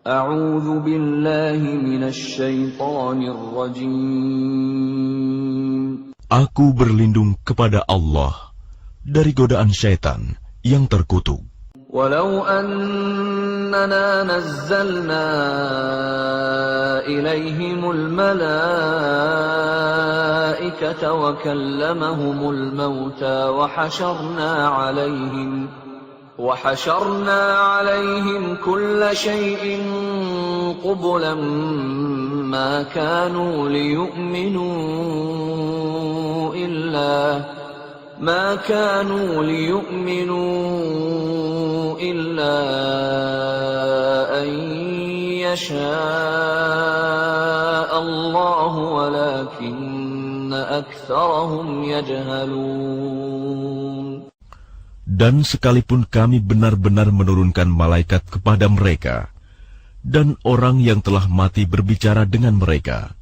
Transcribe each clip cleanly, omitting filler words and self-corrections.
A'udzu billahi minasy syaithanir rajim. Aku berlindung kepada Allah dari godaan syaitan yang terkutuk. Walau annana nazzalna ilaihimul malaikata wa kallamahumul mauta wa حشرنا عليهم كل شيء قبلا ما كانوا ليؤمنوا إلا أن يشاء الله ولكن أكثرهم يجهلون. Dan sekalipun kami benar-benar menurunkan malaikat kepada mereka, dan orang yang telah mati berbicara dengan mereka,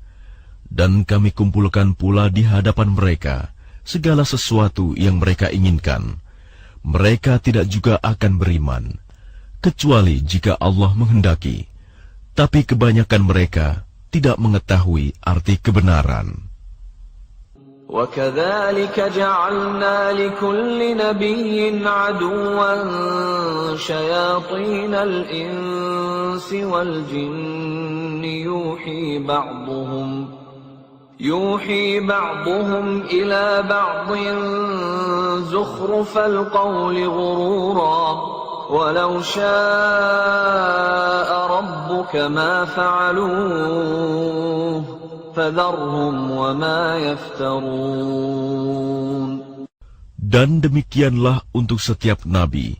dan kami kumpulkan pula di hadapan mereka segala sesuatu yang mereka inginkan, mereka tidak juga akan beriman, kecuali jika Allah menghendaki. Tapi kebanyakan mereka tidak mengetahui arti kebenaran. وَكَذَلِكَ جَعَلْنَا لِكُلِّ نَبِيٍّ عَدُوًّا شَيَاطِينَ الْإِنسِ وَالْجِنِّ يُوحِي بَعْضُهُمْ إِلَى بَعْضٍ زُخْرُفَ الْقَوْلِ غُرُورًا وَلَوْ شَاءَ رَبُّكَ مَا فَعَلُوهُ Dan demikianlah untuk setiap nabi.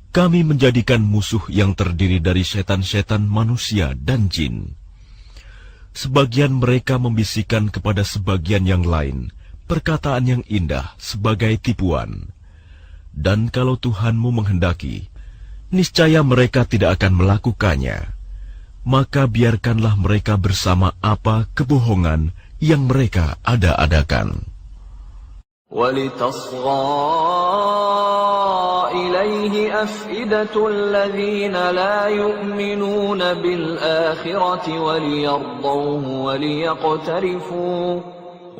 Kami menjadikan musuh yang terdiri dari setan-setan manusia dan jin. Sebagian mereka membisikkan kepada sebagian yang lain perkataan yang indah sebagai tipuan. Dan kalau Tuhanmu menghendaki, niscaya mereka tidak akan melakukannya. Maka biarkanlah mereka bersama apa kebohongan yang mereka ada-adakan. وَلِتَصْغَى إِلَيْهِ أَفْئِدَةُ الَّذِينَ لَا يُؤْمِنُونَ بِالْآخِرَةِ وَلِيَرْضَوْهُ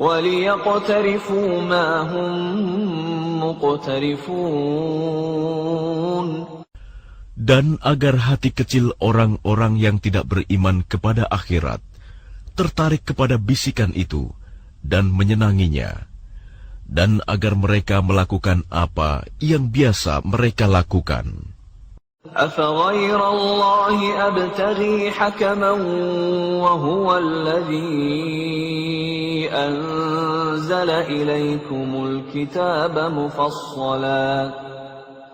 وَلِيَقْتَرِفُوا مَا هُمْ مُقْتَرِفُونَ. Dan agar hati kecil orang-orang yang tidak beriman kepada akhirat tertarik kepada bisikan itu dan menyenanginya, dan agar mereka melakukan apa yang biasa mereka lakukan. أَفَغَيْرَ اللَّهِ أَبْتَغِي حَكَمًا وَهُوَ الَّذِي أَنزَلَ إِلَيْكُمُ الْكِتَابَ مُفَصَّلًا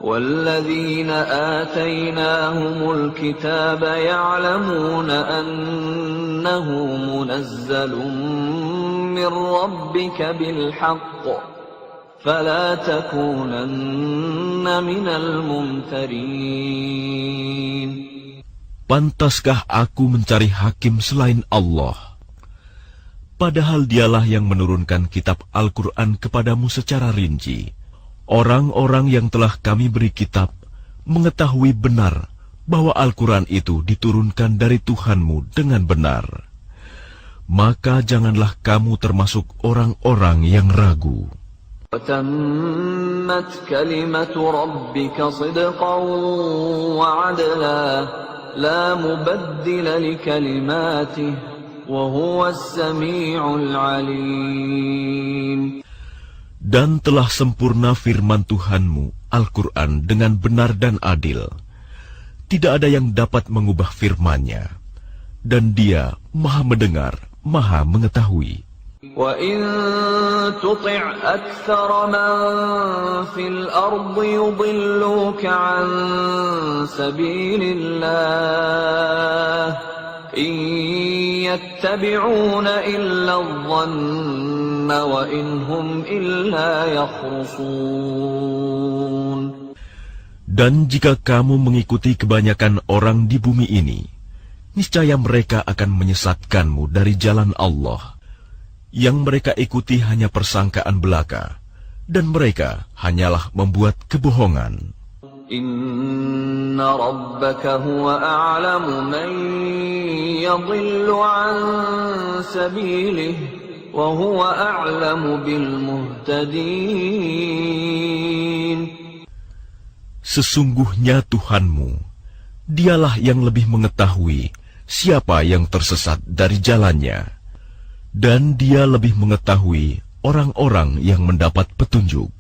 وَالَّذِينَ آتَيْنَاهُمُ الْكِتَابَ يَعْلَمُونَ أَنَّهُ مُنَزَّلٌ مِّن رَّبِّكَ بِالْحَقِّ فَلَا تَكُونَنَّ مِنَ الْمُمْتَرِينَ. Pantaskah aku mencari hakim selain Allah? Padahal dialah yang menurunkan kitab Al-Quran kepadamu secara rinci. Orang-orang yang telah kami beri kitab mengetahui benar bahwa Al-Quran itu diturunkan dari Tuhanmu dengan benar. Maka janganlah kamu termasuk orang-orang yang ragu. وَتَمَّتْ كَلِمَةُ رَبِّكَ صِدْقًا وَعَدْلًا لَا مُبَدِّلَ لِكَلِمَاتِهِ وَهُوَ السَّمِيعُ الْعَلِيمُ. Dan telah sempurna firman Tuhanmu, Al-Quran, dengan benar dan adil. Tidak ada yang dapat mengubah firman-Nya. Dan Dia Maha mendengar, Maha mengetahui. وَإِن تُطِعْ أَكْثَرَ مَن فِي الْأَرْضِ يُضِلُّوكَ عَن سَبِيلِ اللَّهِ إِن يَتَّبِعُونَ إِلَّا الظَّنَّ وَإِنْ هُمْ إِلَّا يَخْرُصُونَ. Dan jika kamu mengikuti kebanyakan orang di bumi ini, niscaya mereka akan menyesatkanmu dari jalan Allah. Yang mereka ikuti hanya persangkaan belaka, dan mereka hanyalah membuat kebohongan. Inna rabbaka huwa a'lamu man yadhillu an sabilihi wa huwa a'lamu bil muhtadin. Sesungguhnya Tuhanmu, Dialah yang lebih mengetahui siapa yang tersesat dari jalannya, dan Dia lebih mengetahui orang-orang yang mendapat petunjuk.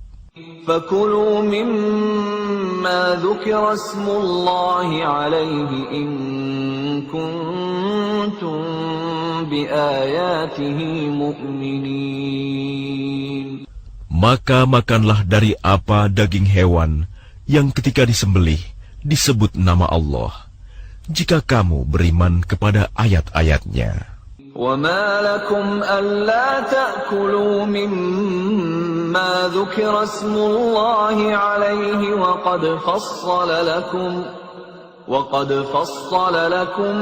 فَكُلُوا مِمَّا ذُكِرَ اسْمُ اللَّهِ عَلَيْهِ إِن كُنتُم بِآيَاتِهِ مُؤْمِنِينَ. Maka makanlah dari apa daging hewan yang ketika disembelih disebut nama Allah, jika kamu beriman kepada ayat-ayatnya. وَمَا لَكُمْ أَلَّا تَأْكُلُوا مِمَّا ذُكِرَ اسْمُ اللَّهِ عَلَيْهِ وَقَدْ فَصَّلَ لَكُم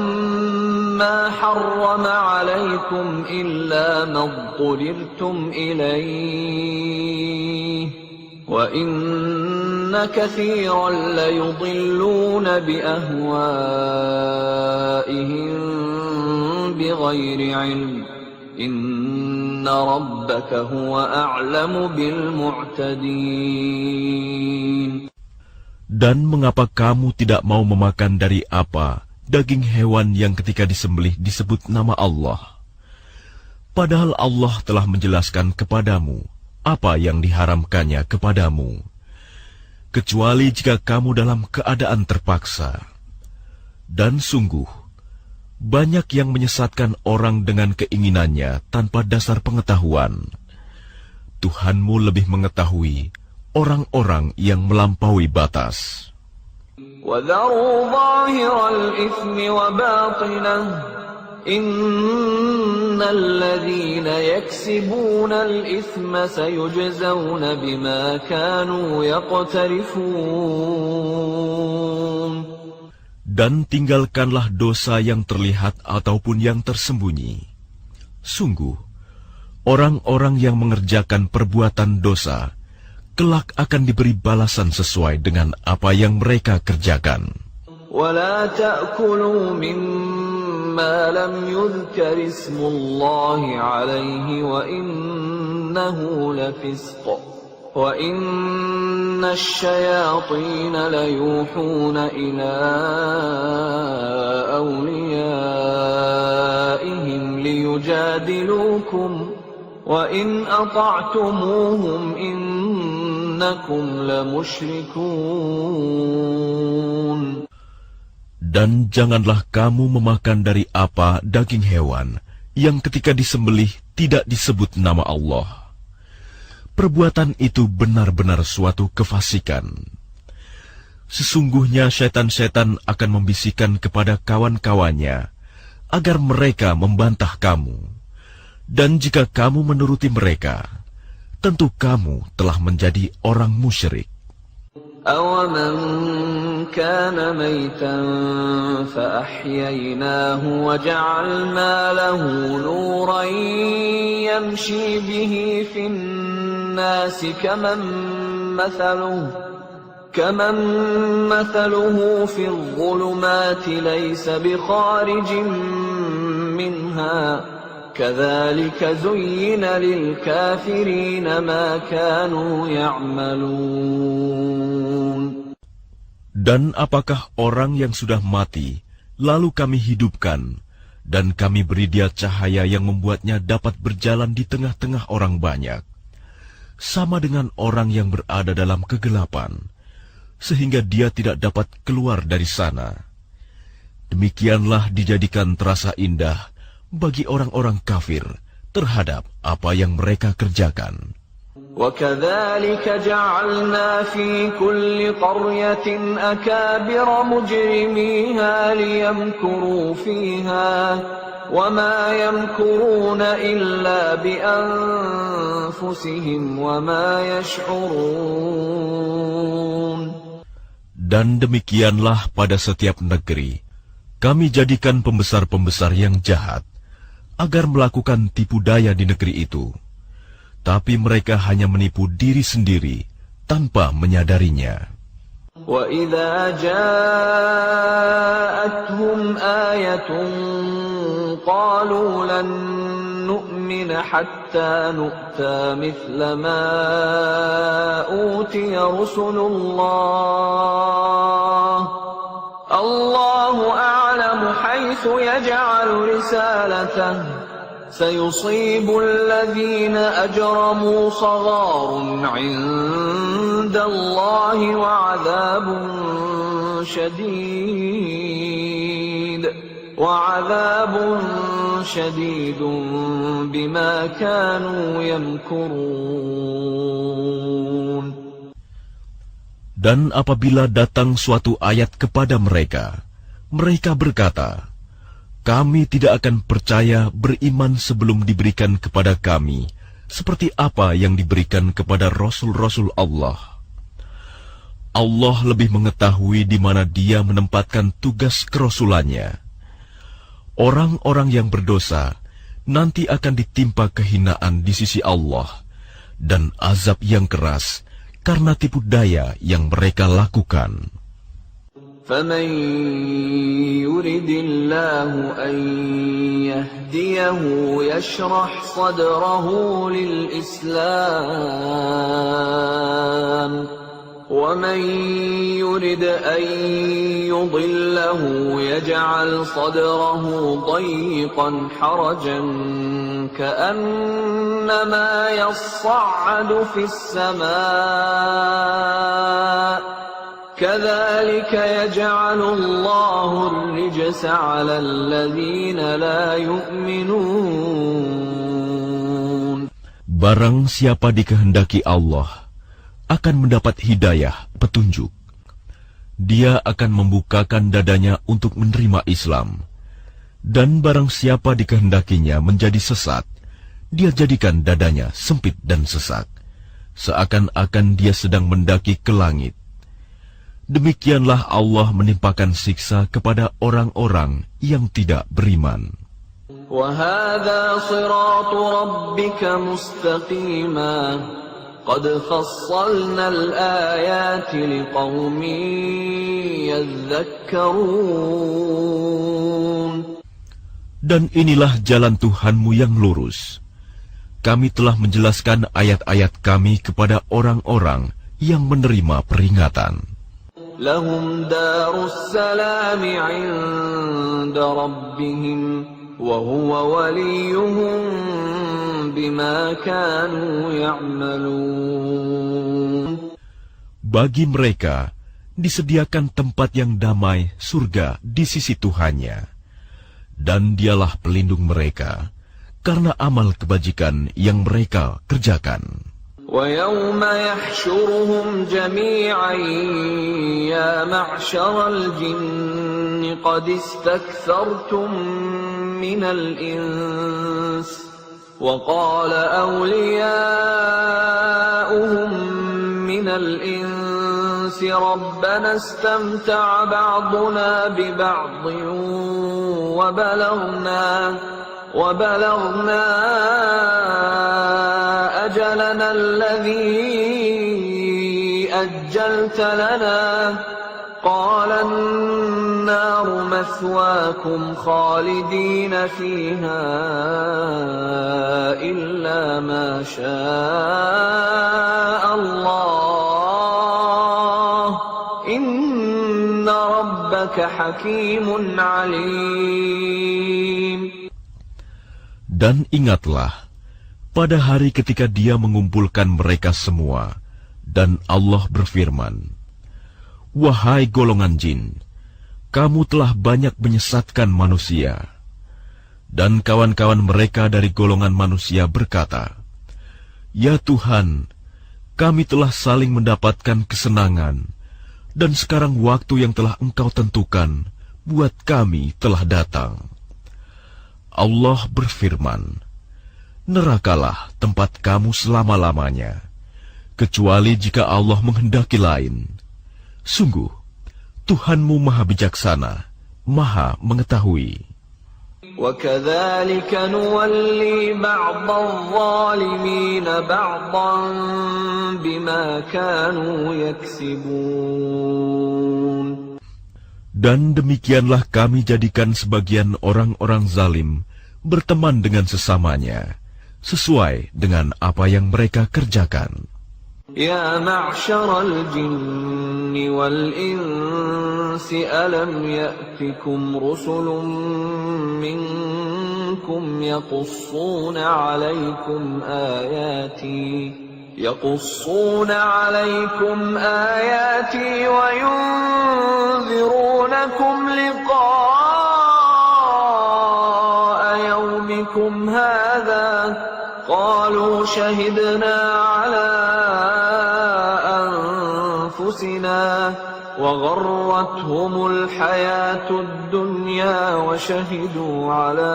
مَّا حَرَّمَ عَلَيْكُمْ إِلَّا مَا اضْطُرِرْتُمْ إِلَيْهِ وَإِنَّ كَثِيرًا لَيُضِلُّونَ بِأَهْوَائِهِم بِغَيْرِ عِلْمٍ إِنَّ رَبَّكَ هُوَ أَعْلَمُ بِالْمُعْتَدِينَ. Dan mengapa kamu tidak mau memakan dari apa daging hewan yang ketika disembelih disebut nama Allah? Padahal Allah telah menjelaskan kepadamu apa yang diharamkannya kepadamu, kecuali jika kamu dalam keadaan terpaksa. Dan sungguh, banyak yang menyesatkan orang dengan keinginannya tanpa dasar pengetahuan. Tuhanmu lebih mengetahui orang-orang yang melampaui batas. وَذَرُوا ظَاهِرَ الْإِثْمِ وَبَاطِنَهُ إِنَّ الَّذِينَ يَكْسِبُونَ الْإِثْمَ سَيُجْزَوْنَ بِمَا كَانُوا يَقْتَرِفُونَ. Dan tinggalkanlah dosa yang terlihat ataupun yang tersembunyi. Sungguh, orang-orang yang mengerjakan perbuatan dosa kelak akan diberi balasan sesuai dengan apa yang mereka kerjakan. وَلَا تَأْكُلُوا مِمَّا لَمْ يُذْكَرِ اسْمُ اللَّهِ عَلَيْهِ وَإِنَّهُ لَفِسْقٌ وَإِنَّ الشَّيَاطِينَ لَيُوحُونَ إِلَىٰ أَوْلِيَائِهِمْ لِيُجَادِلُوكُمْ وَإِنْ أَطَعْتُمُوهُمْ إِنَّكُمْ لَمُشْرِكُونَ. Dan janganlah kamu memakan dari apa daging hewan yang ketika disembelih tidak disebut nama Allah. Perbuatan itu benar-benar suatu kefasikan. Sesungguhnya syaitan-syaitan akan membisikkan kepada kawan-kawannya agar mereka membantah kamu. Dan jika kamu menuruti mereka, tentu kamu telah menjadi orang musyrik. أَوَمَنْ كَانَ مَيْتًا فَأَحْيَيْنَاهُ وَجَعَلْنَا لَهُ نُورًا يَمْشِي بِهِ فِي النَّاسِ كَمَنْ مَثَلُهُ فِي الظُّلُمَاتِ لَيْسَ بِخَارِجٍ مِنْهَا كَذَلِكَ زُيِّنَ لِلْكَافِرِينَ مَا كَانُوا يَعْمَلُونَ. Dan apakah orang yang sudah mati, lalu kami hidupkan, dan kami beri dia cahaya yang membuatnya dapat berjalan di tengah-tengah orang banyak, sama dengan orang yang berada dalam kegelapan, sehingga dia tidak dapat keluar dari sana. Demikianlah dijadikan terasa indah bagi orang-orang kafir terhadap apa yang mereka kerjakan. وَكَذَلِكَ جَعَلْنَا فِي كُلِّ قَرْيَةٍ أَكَابِرَ مُجْرِمِيهَا لِيَمْكُرُوا فِيهَا وَمَا يَمْكُرُونَ إِلَّا بِأَنفُسِهِمْ وَمَا يَشْعُرُونَ. Dan demikianlah pada setiap negeri kami jadikan pembesar-pembesar yang jahat agar melakukan tipu daya di negeri itu. Tapi mereka hanya menipu diri sendiri tanpa menyadarinya. وَإِذَا جَاءَتْهُمْ آيَةٌ قَالُوا لَن نُّؤْمِنَ حَتَّى نُؤْتَىٰ مِثْلَ مَا أُوتِيَ رُسُلُ اللَّهِ اللَّهُ أَعْلَمُ حَيْثُ يَجْعَلُ رِسَالَتَهُ سَيُصِيبُ الَّذِينَ أَجْرَمُوا صَغَارٌ عِندَ اللَّهِ وَعَذَابٌ شَدِيدٌ بِمَا كَانُوا يَمْكُرُونَ. Dan apabila datang suatu ayat kepada mereka, mereka berkata, "Kami tidak akan percaya beriman sebelum diberikan kepada kami seperti apa yang diberikan kepada Rasul-Rasul Allah." Allah lebih mengetahui di mana Dia menempatkan tugas kerasulannya. Orang-orang yang berdosa nanti akan ditimpa kehinaan di sisi Allah dan azab yang keras karena tipu daya yang mereka lakukan. فَمَن يُرِدِ اللَّهُ أَن يَهْدِيَهُ يَشْرَحْ صَدْرَهُ لِلْإِسْلَامِ وَمَن يُرِدْ أَن يُضِلَّهُ يَجْعَلْ صَدْرَهُ ضَيِّقًا حَرَجًا كَأَنَّمَا يَصَّعَّدُ فِي السَّمَاءِ كَذَلِكَ يَجْعَلُ اللَّهُ الرِّجْسَ عَلَى الَّذِينَ لَا يُؤْمِنُونَ. Barang siapa dikehendaki Allah akan mendapat hidayah, petunjuk. Dia akan membukakan dadanya untuk menerima Islam. Dan barang siapa dikehendakinya menjadi sesat, Dia jadikan dadanya sempit dan sesak, seakan-akan dia sedang mendaki ke langit. Demikianlah Allah menimpakan siksa kepada orang-orang yang tidak beriman. وَهَذَا صِرَاطُ رَبِّكَ مُسْتَقِيمًا قَدْ فَصَّلْنَا الْآيَاتِ لِقَوْمٍ يَذَّكَّرُونَ. Dan inilah jalan Tuhanmu yang lurus. Kami telah menjelaskan ayat-ayat Kami kepada orang-orang yang menerima peringatan. لَهُمْ دَارُ السَّلَامِ عِندَ رَبِّهِمْ وَهُوَ وَلِيُّهُمْ بِمَا كَانُوا يَعْمَلُونَ. Bagi mereka disediakan tempat yang damai, surga di sisi Tuhannya, dan Dialah pelindung mereka karena amal kebajikan yang mereka kerjakan. وَيَوْمَ يَحْشُرُهُمْ جَمِيعًا يَا مَعْشَرَ الْجِنِّ قَدِ اسْتَكْثَرْتُمْ مِنَ الْإِنسِ وَقَالَ أَوْلِيَاؤُهُمْ مِنَ الْإِنسِ رَبَّنَا اسْتَمْتَعَ بَعْضُنَا بِبَعْضٍ وَبَلَغْنَا أَجَلَنَا الَّذِي أَجَّلْتَ لَنَا قَالَ النَّارُ مَثْوَاكُمْ خَالِدِينَ فِيهَا إِلَّا مَا شَاءَ اللَّهُ إِنَّ رَبَّكَ حَكِيمٌ عَلِيمٌ. Dan ingatlah, pada hari ketika Dia mengumpulkan mereka semua, dan Allah berfirman, "Wahai golongan jin, kamu telah banyak menyesatkan manusia." Dan kawan-kawan mereka dari golongan manusia berkata, "Ya Tuhan, kami telah saling mendapatkan kesenangan, dan sekarang waktu yang telah Engkau tentukan buat kami telah datang." Allah berfirman, "Nerakalah tempat kamu selama-lamanya, kecuali jika Allah menghendaki lain. Sungguh, Tuhanmu Maha Bijaksana, Maha Mengetahui." وَكَذَلِكَ نُوَلِّي بَعْضَ الظَّالِمِينَ بَعْضًا بِمَا كَانُوا يَكْسِبُونَ. Dan demikianlah kami jadikan sebagian orang-orang zalim berteman dengan sesamanya, sesuai dengan apa yang mereka kerjakan. يا معشر الجن والإنس ألم يأتكم رسل منكم يقصون عليكم آياتي وينذرونكم لقاء يومكم هذا قالوا شهدنا على أنفسنا وغرتهم الحياة الدنيا وشهدوا على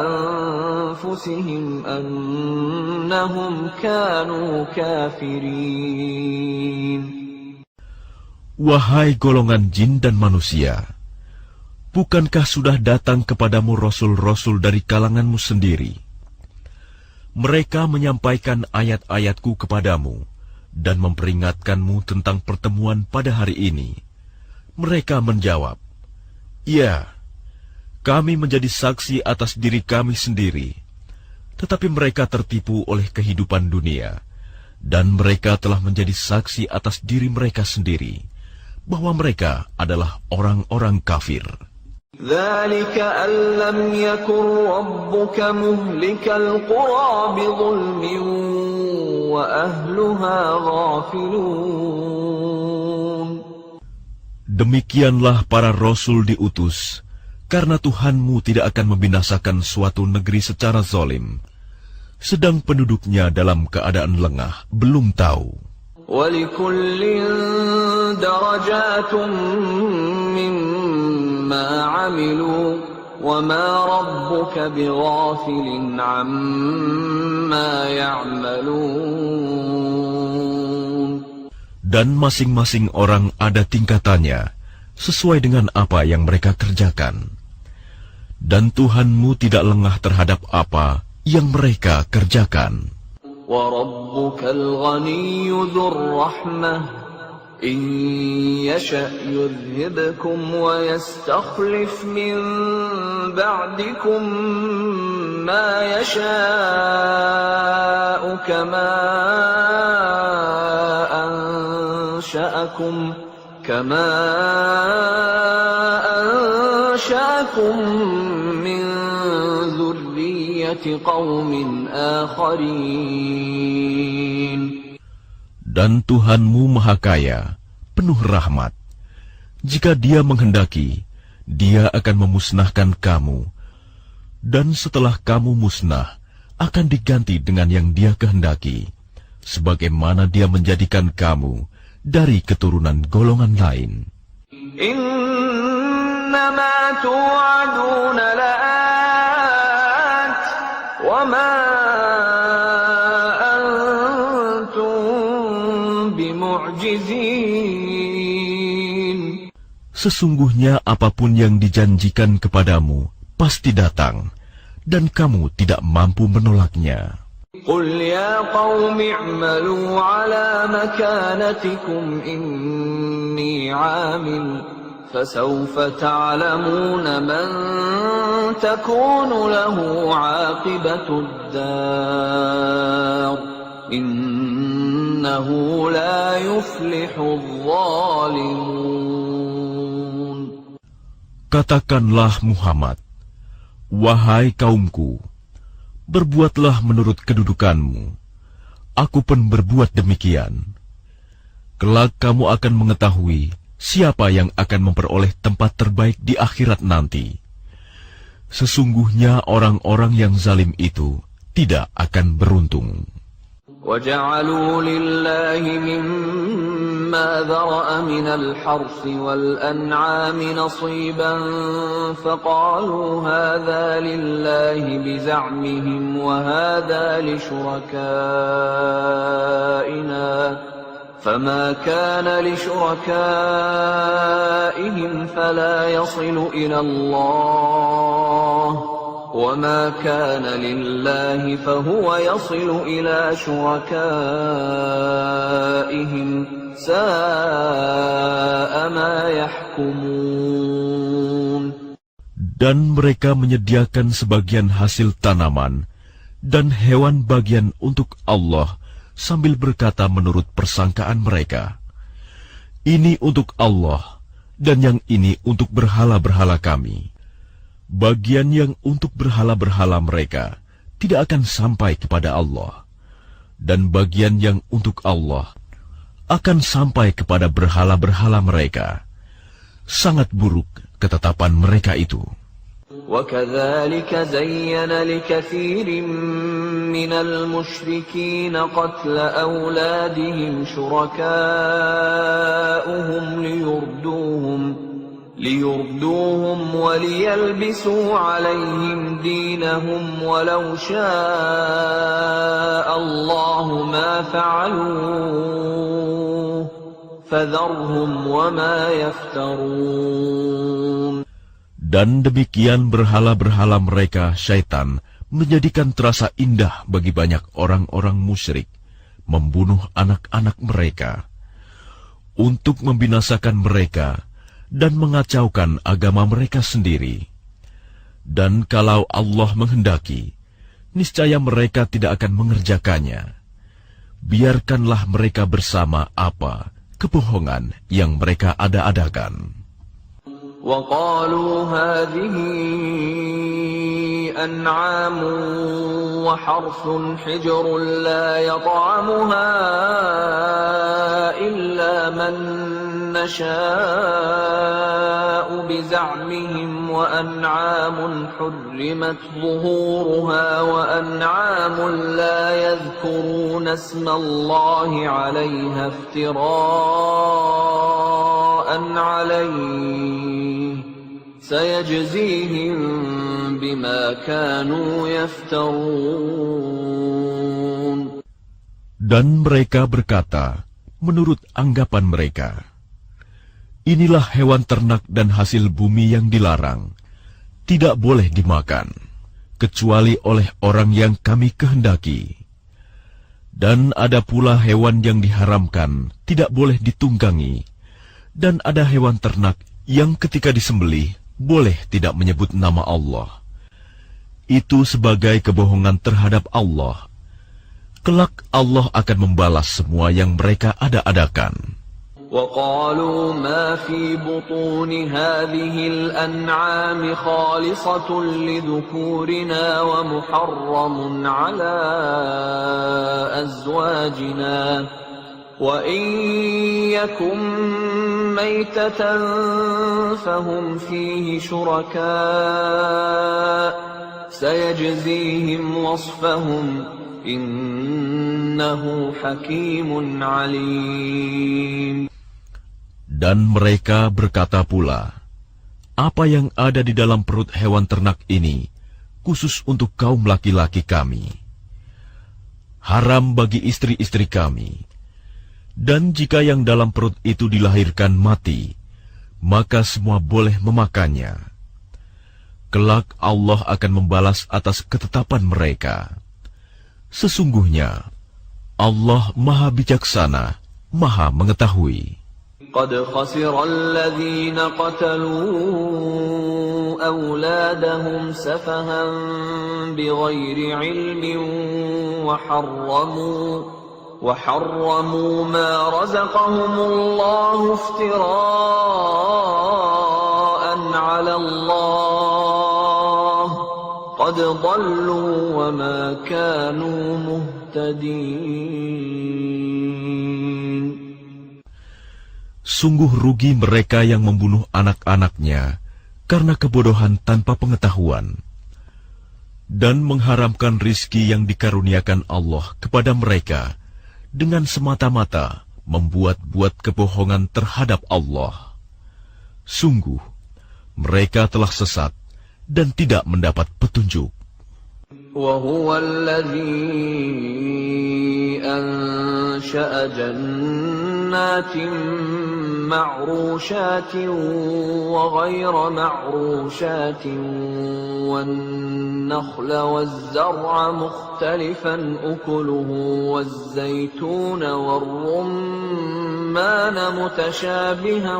أنفسهم أنهم كانوا كافرين. Wahai golongan jin dan manusia, bukankah sudah datang kepadamu rasul-rasul dari kalanganmu sendiri? Mereka menyampaikan ayat-ayatku kepadamu dan memperingatkanmu tentang pertemuan pada hari ini. Mereka menjawab, "Ya, kami menjadi saksi atas diri kami sendiri." Tetapi mereka tertipu oleh kehidupan dunia, dan mereka telah menjadi saksi atas diri mereka sendiri, bahwa mereka adalah orang-orang kafir. ذَلِكَ أَن لَّمْ يَكُن رَّبُّكَ مُهْلِكَ الْقُرَىٰ بِظُلْمٍ وَأَهْلُهَا غَافِلُونَ. Demikianlah para rasul diutus, karena Tuhanmu tidak akan membinasakan suatu negeri secara zalim, sedang penduduknya dalam keadaan lengah, belum tahu. وَلِكُلٍّ دَرَجَاتٌ مِّمَّا عَمِلُوا وَمَا رَبُّكَ بِغَافِلٍ عَمَّا يَعْمَلُونَ. Dan masing-masing orang ada tingkatannya, sesuai dengan apa yang mereka kerjakan. Dan Tuhanmu tidak lengah terhadap apa yang mereka kerjakan. وَرَبُّكَ الْغَنِيُّ ذُو الرَّحْمَةِ إِن يَشَأْ يُذْهِبْكُمْ وَيَسْتَخْلِفْ مِن بَعْدِكُم مَّا يَشَاءُ كَمَا أَنشَأَكُم مِّن ذُرِّيَّةِ قَوْمٍ آخَرِينَ. Dan Tuhanmu Maha Kaya, penuh rahmat. Jika Dia menghendaki, Dia akan memusnahkan kamu, dan setelah kamu musnah, akan diganti dengan yang Dia kehendaki, sebagaimana Dia menjadikan kamu dari keturunan golongan lain. Innama tu'aduna la'at wa ma antum bimu'jizin. Sesungguhnya apapun yang dijanjikan kepadamu pasti datang, dan kamu tidak mampu menolaknya. Qul ya qaumi i'malu ala makanatikum inni 'amil fasawfa ta'lamuna man takunu lahu 'aqibatud dar innahu la yuflihudh dhalimun. Katakanlah Muhammad, wahai kaumku, berbuatlah menurut kedudukanmu. Aku pun berbuat demikian. Kelak kamu akan mengetahui siapa yang akan memperoleh tempat terbaik di akhirat nanti. Sesungguhnya orang-orang yang zalim itu tidak akan beruntung. وَجَعَلُوا لِلَّهِ مِمَّا ذَرَأَ مِنَ الْحَرْثِ وَالْأَنْعَامِ نَصِيبًا فَقَالُوا هَذَا لِلَّهِ بِزَعْمِهِمْ وَهَذَا لِشُرَكَائِنَا فما كان لشركائهم فلا يصل إلى الله وما كان لله فهو يصل إلى شركائهم ساء ما يحكمون. Dan mereka menyediakan sebagian hasil tanaman dan hewan bagian untuk Allah sambil berkata menurut persangkaan mereka, "Ini untuk Allah, dan yang ini untuk berhala-berhala kami." Bagian yang untuk berhala-berhala mereka tidak akan sampai kepada Allah, dan bagian yang untuk Allah akan sampai kepada berhala-berhala mereka. Sangat buruk ketetapan mereka itu. وَكَذَلِكَ زَيَّنَ لِكَثِيرِ مِنَ الْمُشْرِكِينَ قَتْلَ أَوْلَادِهِمْ شُرَكَاؤُهُمْ لِيُرْدُوهُمْ وَلِيَلْبِسُوا عَلَيْهِمْ دِينَهُمْ وَلَوْ شَاءَ اللَّهُ مَا فَعَلُوهُ فَذَرْهُمْ وَمَا يَفْتَرُونَ. Dan demikian berhala-berhala mereka, syaitan, menjadikan terasa indah bagi banyak orang-orang musyrik, membunuh anak-anak mereka, untuk membinasakan mereka dan mengacaukan agama mereka sendiri. Dan kalau Allah menghendaki, niscaya mereka tidak akan mengerjakannya. Biarkanlah mereka bersama apa kebohongan yang mereka ada-adakan. وَقَالُوا هَٰذِهِ أَنْعَامٌ وَحَرْثٌ حِجْرٌ لَّا يَطْعَمُهَا إِلَّا مَن نَّشَاءُ بِزَعْمِهِمْ وَأَنْعَامٌ حُرِّمَتْ ظُهُورُهَا وَأَنْعَامٌ لَّا يَذْكُرُونَ اسْمَ اللَّهِ عَلَيْهَا افْتِرَاءً عَلَيْهِ سَيَجْزِيهِم بِمَا كَانُوا يَفْتَرُونَ. Dan mereka berkata, menurut anggapan mereka, "Inilah hewan ternak dan hasil bumi yang dilarang, tidak boleh dimakan, kecuali oleh orang yang kami kehendaki. Dan ada pula hewan yang diharamkan, tidak boleh ditunggangi, dan ada hewan ternak yang ketika disembelih, boleh tidak menyebut nama Allah. Itu sebagai kebohongan terhadap Allah. Kelak Allah akan membalas semua yang mereka ada-adakan." وَقَالُوا مَا فِي بُطُونِ هَٰذِهِ الْأَنْعَامِ خَالِصَةٌ لِذُكُورِنَا وَمُحَرَّمٌ عَلَىٰ أَزْوَاجِنَا وَإِن يَكُن مَّيْتَةً فَهُمْ فِيهِ شُرَكَاءُ سَيَجْزِيهِمْ وَصْفَهُمْ إِنَّهُ حَكِيمٌ عَلِيمٌ. Dan mereka berkata pula, "Apa yang ada di dalam perut hewan ternak ini, khusus untuk kaum laki-laki kami. Haram bagi istri-istri kami. Dan jika yang dalam perut itu dilahirkan mati, maka semua boleh memakannya. Kelak Allah akan membalas atas ketetapan mereka. Sesungguhnya, Allah Maha Bijaksana, Maha Mengetahui." قد خسر الذين قتلوا أولادهم سفها بغير علم وحرموا ما رزقهم الله افتراء على الله قد ضلوا وما كانوا مهتدين. Sungguh rugi mereka yang membunuh anak-anaknya karena kebodohan tanpa pengetahuan, dan mengharamkan rizki yang dikaruniakan Allah kepada mereka dengan semata-mata membuat-buat kebohongan terhadap Allah. Sungguh, mereka telah sesat dan tidak mendapat petunjuk. وهو الذي أنشأ جنات معروشات وغير معروشات والنخل والزرع مختلفا أكله والزيتون والرمان متشابها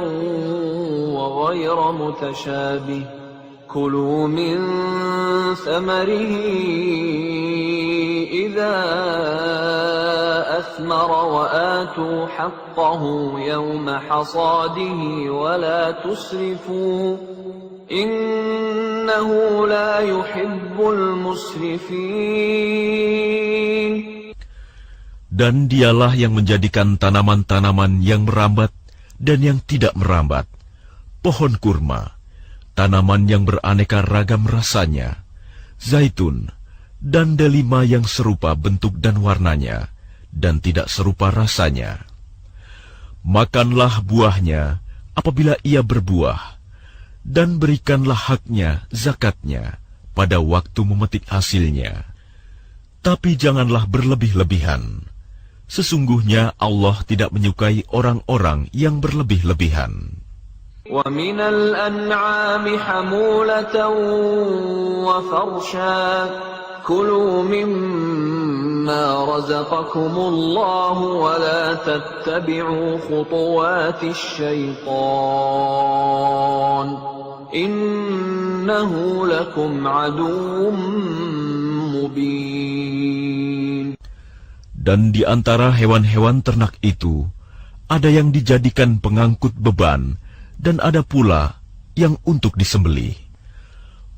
وغير متشابه كلوا من ثمره إذا أثمر وآتوا حقه يوم حصاده ولا تسرفوا إنه لا يحب المسرفين. Dan dialah yang menjadikan tanaman-tanaman yang merambat dan yang tidak merambat, pohon kurma, tanaman yang beraneka ragam rasanya, zaitun, dan delima yang serupa bentuk dan warnanya, dan tidak serupa rasanya. Makanlah buahnya apabila ia berbuah, dan berikanlah haknya, zakatnya, pada waktu memetik hasilnya. Tapi janganlah berlebih-lebihan. Sesungguhnya Allah tidak menyukai orang-orang yang berlebih-lebihan. وَمِنَ الْأَنْعَامِ حَمُولَةً وَفَرْشًا كُلُوا مِمَّا رَزَقَكُمُ اللَّهُ وَلَا تَتَّبِعُوا خُطُوَاتِ الشَّيْطَانِ إِنَّهُ لَكُمْ عَدُوٌّ مُبِينٌ. Dan di antara hewan-hewan ternak itu, ada yang dijadikan pengangkut beban, dan ada pula yang untuk disembelih.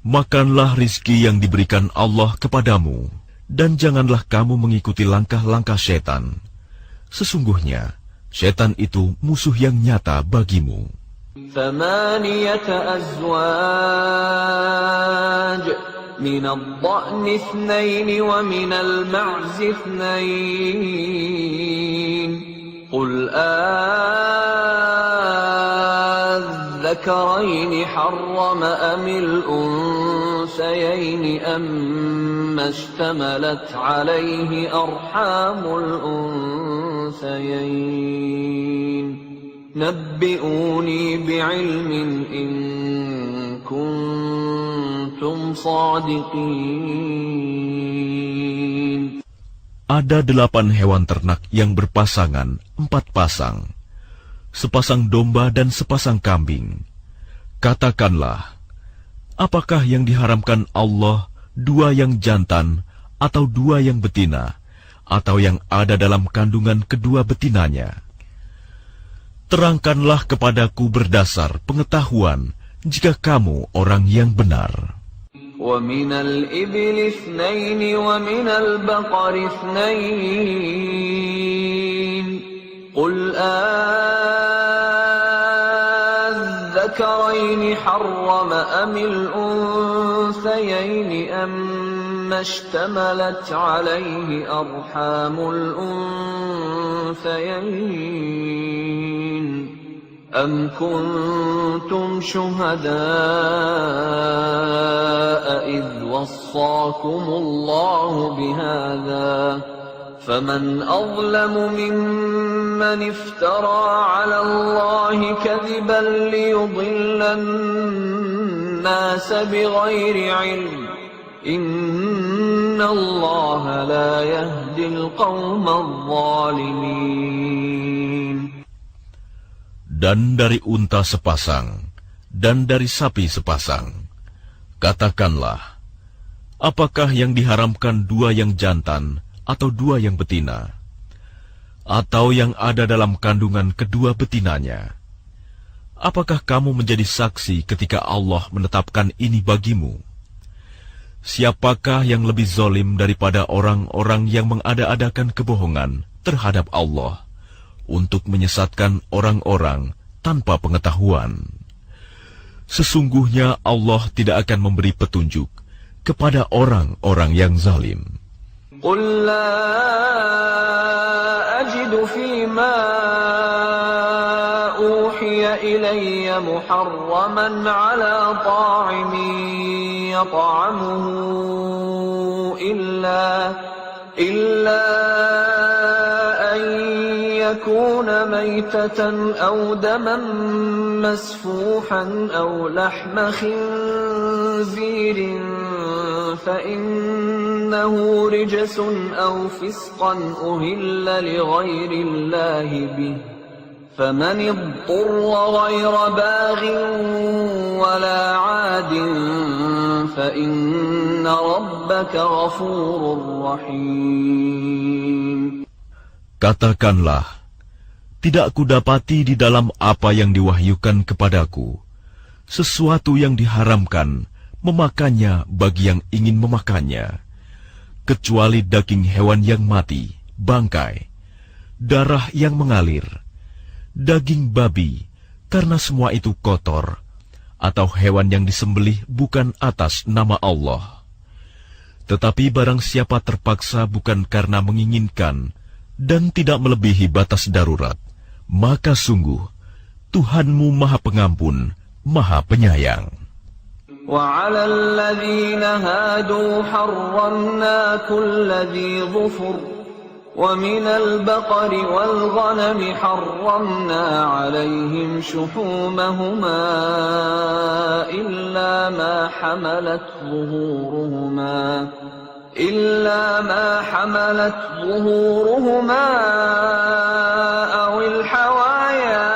Makanlah rizki yang diberikan Allah kepadamu, dan janganlah kamu mengikuti langkah-langkah setan. Sesungguhnya, setan itu musuh yang nyata bagimu. 8 أزواج من الضأن 2 ومن المعز 2 قل الذكرين حرم أم الأنثيين أما اشتملت عليه أرحام الأنثيين نبئوني بعلم إن كنتم صادقين. Ada 8 hewan ternak yang berpasangan 4 pasang, sepasang domba dan sepasang kambing. Katakanlah, apakah yang diharamkan Allah 2 yang jantan atau 2 yang betina, atau yang ada dalam kandungan kedua betinanya? Terangkanlah kepadaku berdasar pengetahuan jika kamu orang yang benar. وَمِنَ الْإِبِلِ 2 وَمِنَ الْبَقَرِ 2 قُلْ الذَّكَرَيْنِ حَرَّمَ أَمِ الْأُنثَيَيْنِ أَمَّا اشْتَمَلَتْ عَلَيْهِ أَرْحَامُ الْأُنثَيَيْنِ أَمْ كُنْتُمْ شُهَدَاءَ إِذْ وَصَّاكُمُ اللَّهُ بِهَذَا فَمَنْ أَظْلَمُ مِمَّنِ افْتَرَى عَلَى اللَّهِ كَذِبًا لِيُضِلَّ النَّاسَ بِغَيْرِ عِلْمٍ إِنَّ اللَّهَ لَا يَهْدِي الْقَوْمَ الظَّالِمِينَ. Dan dari unta sepasang, dan dari sapi sepasang. Katakanlah, apakah yang diharamkan 2 yang jantan, atau 2 yang betina, atau yang ada dalam kandungan kedua betinanya? Apakah kamu menjadi saksi ketika Allah menetapkan ini bagimu? Siapakah yang lebih zalim daripada orang-orang yang mengada-adakan kebohongan terhadap Allah untuk menyesatkan orang-orang tanpa pengetahuan? Sesungguhnya Allah tidak akan memberi petunjuk kepada orang-orang yang zalim. قُل لَّا أَجِدُ فِيمَا أوحي إلي محرما على طاعم يطعمه إلا أن يكون ميتة أو دما مسفوحا أو لحم خنزير فإنه رجس أو فسقا أهل لغير الله به فمن اضطر غير باغ ولا عاد فإن ربك غفور رحيم. Katakanlah, tidak kudapati di dalam apa yang diwahyukan kepadaku sesuatu yang diharamkan memakannya bagi yang ingin memakannya, kecuali daging hewan yang mati, bangkai, darah yang mengalir, daging babi, karena semua itu kotor, atau hewan yang disembelih bukan atas nama Allah. Tetapi barang siapa terpaksa bukan karena menginginkan dan tidak melebihi batas darurat, maka sungguh Tuhanmu Maha Pengampun, Maha Penyayang. وعلى الذين هادوا حرمنا كل ذي ظفر ومن البقر والغنم حرمنا عليهم شحومهما إلا ما حملت ظهورهما أو الحوايا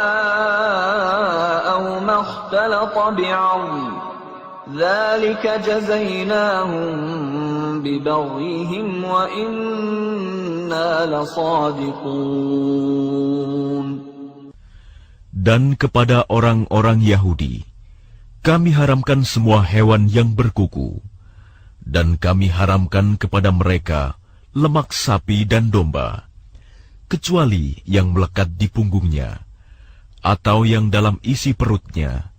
أو ما اختلط بعظم ذلك جزيناهم ببغيهم وإنا لصادقون. Dan kepada orang-orang Yahudi, kami haramkan semua hewan yang berkuku, dan kami haramkan kepada mereka lemak sapi dan domba, kecuali yang melekat di punggungnya, atau yang dalam isi perutnya,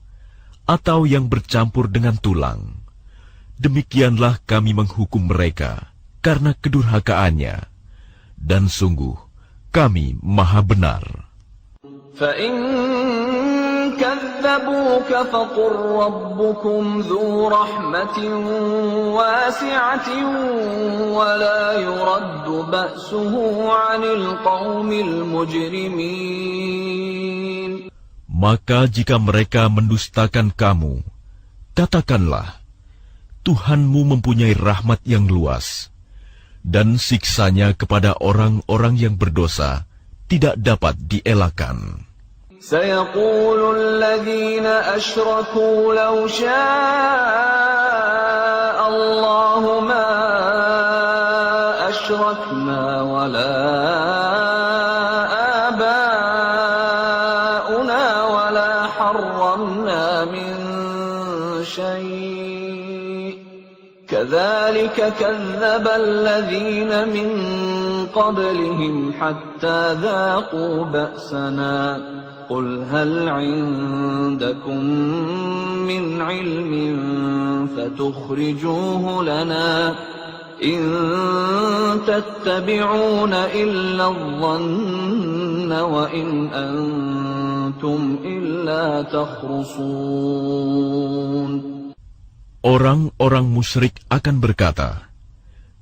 atau yang bercampur dengan tulang. Demikianlah kami menghukum mereka karena kedurhakaannya, dan sungguh kami Maha Benar. فَإِن كَذَّبُوكَ فَقُلْ رَبُّكُمْ ذُو رَحْمَةٍ وَاسِعَةٍ وَلَا يُرَدُّ بَأْسُهُ عَنِ الْقَوْمِ الْمُجْرِمِينَ. Maka jika mereka mendustakan kamu, katakanlah, Tuhanmu mempunyai rahmat yang luas, dan siksanya kepada orang-orang yang berdosa tidak dapat dielakkan. سيقول الذين أشركوا لو شاء الله ما أشركنا ولا آباؤنا ولا حرمنا من شيء كذلك كذب الذين من قبلهم حتى ذاقوا بأسنا قل هل عندكم من علم فتخرجوه لنا إن تتبعون إلا الظن وإن أنتم إلا تخرصون. Orang-orang musyrik akan berkata,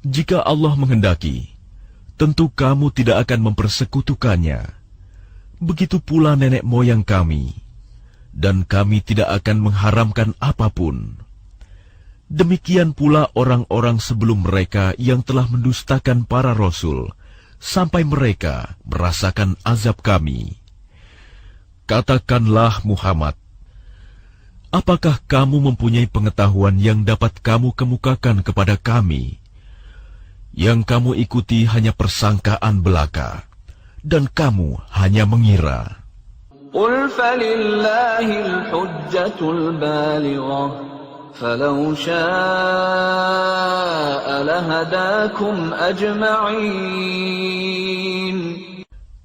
jika Allah menghendaki, tentu kamu tidak akan mempersekutukannya. Begitu pula nenek moyang kami, dan kami tidak akan mengharamkan apapun. Demikian pula orang-orang sebelum mereka yang telah mendustakan para rasul, sampai mereka merasakan azab kami. Katakanlah Muhammad, apakah kamu mempunyai pengetahuan yang dapat kamu kemukakan kepada kami? Yang kamu ikuti hanya persangkaan belaka, dan kamu hanya mengira. Qul falillahil hujjatul balighah, falau syaa'a lahadakum ajma'in.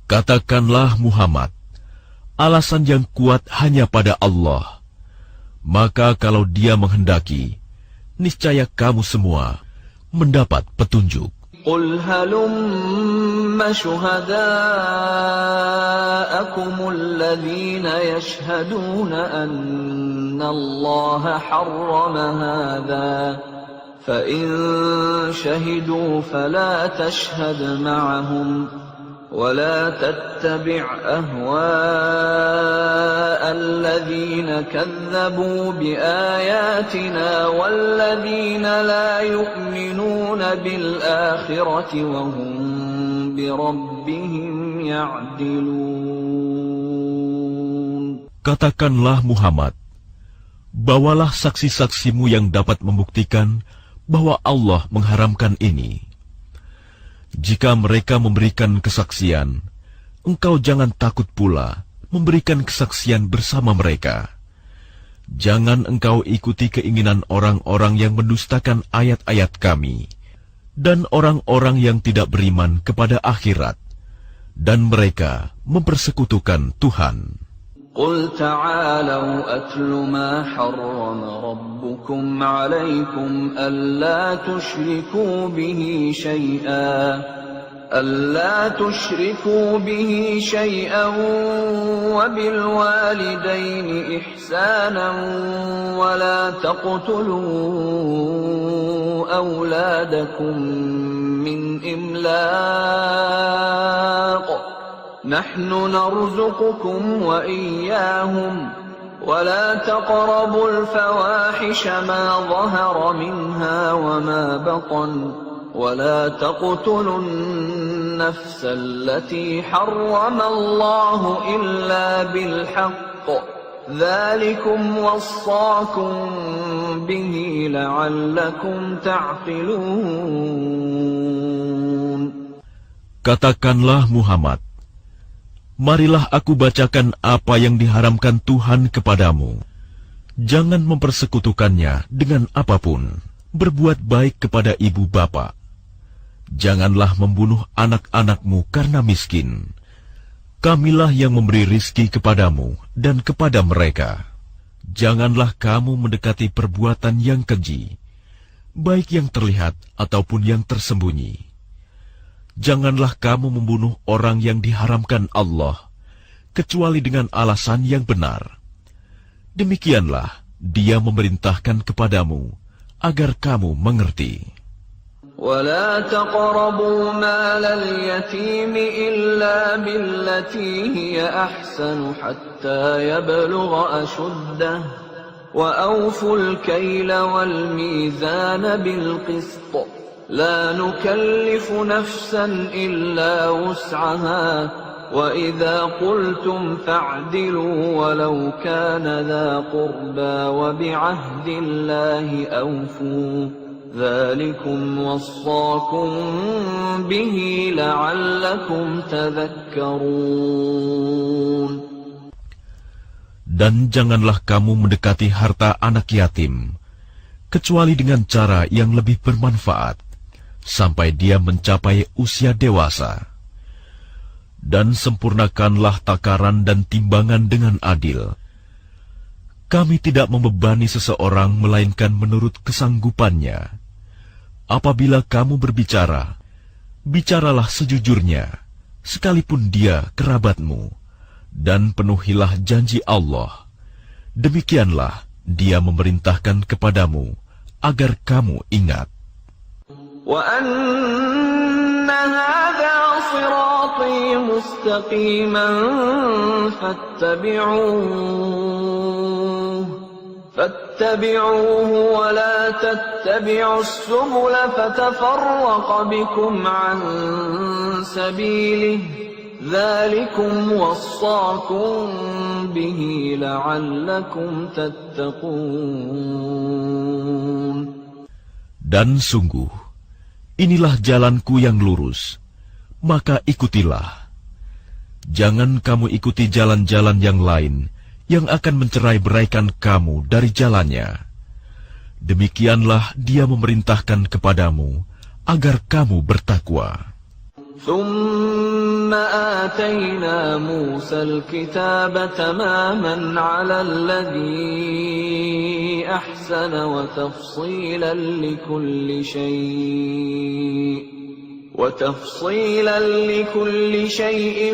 Katakanlah Muhammad, alasan yang kuat hanya pada Allah. Maka kalau Dia menghendaki, niscaya kamu semua mendapat petunjuk. قل هلم شهداءكم شهداءكم الذين يشهدون أن الله حرم هذا فإن شهدوا فلا تشهد معهم ولا تتبع أهواء الذين كذبوا بآياتنا والذين لا يؤمنون بالآخرة وهم بربهم يعدلون. Katakanlah Muhammad, bawalah saksi-saksimu yang dapat membuktikan bahwa Allah mengharamkan ini. Jika mereka memberikan kesaksian, engkau jangan takut pula memberikan kesaksian bersama mereka. Jangan engkau ikuti keinginan orang-orang yang mendustakan ayat-ayat kami, dan orang-orang yang tidak beriman kepada akhirat, dan mereka mempersekutukan Tuhan. قل تعالوا أتل ما حرم ربكم عليكم ألا تشركوا به شيئا وبالوالدين إحسانا ولا تقتلوا أولادكم من إملاق نحن نرزقكم وإياهم ولا تقربوا الفواحش ما ظهر منها وما بطن ولا تقتلوا النفس التي حرم الله إلا بالحق ذلكم وصاكم به لعلكم تعقلون. Katakanlah Muhammad, marilah aku bacakan apa yang diharamkan Tuhan kepadamu. Jangan mempersekutukannya dengan apapun. Berbuat baik kepada ibu bapa. Janganlah membunuh anak-anakmu karena miskin. Kamilah yang memberi rizki kepadamu dan kepada mereka. Janganlah kamu mendekati perbuatan yang keji, baik yang terlihat ataupun yang tersembunyi. Janganlah kamu membunuh orang yang diharamkan Allah, kecuali dengan alasan yang benar. Demikianlah Dia memerintahkan kepadamu, agar kamu mengerti. ولا تقربوا مال اليتيم إلا بالتي هي أحسن حتى يبلغ أشده وأوفوا الكيل والميزان بالقسط لا نكلف نفسا إلا وسعها وإذا قلتم فاعدلوا ولو كان ذا قربى وبعهد الله أوفوا ذلكم وصاكم به لعلكم تذكرون. Dan janganlah kamu mendekati harta anak yatim, kecuali dengan cara yang lebih bermanfaat, sampai dia mencapai usia dewasa. Dan sempurnakanlah takaran dan timbangan dengan adil. Kami tidak membebani seseorang melainkan menurut kesanggupannya. Apabila kamu berbicara, bicaralah sejujurnya, sekalipun dia kerabatmu, dan penuhilah janji Allah. Demikianlah Dia memerintahkan kepadamu, agar kamu ingat. وَأَنَّ هَذَا صِرَاطِي مُسْتَقِيمًا فاتبعوه ولا تتبعوا السبل فتفرق بكم عن سبيله ذلكم وصاكم به لعلكم تتقون. Dan sungguh, inilah jalanku yang lurus, maka ikutilah. Jangan kamu ikuti jalan-jalan yang lain, yang akan mencerai-beraikan kamu dari jalannya. Demikianlah Dia memerintahkan kepadamu, agar kamu bertakwa. ثم آتينا موسى الكتاب تماما على الذي أحسن وتفصيلا لكل شيء وتفصيلا لكل شيء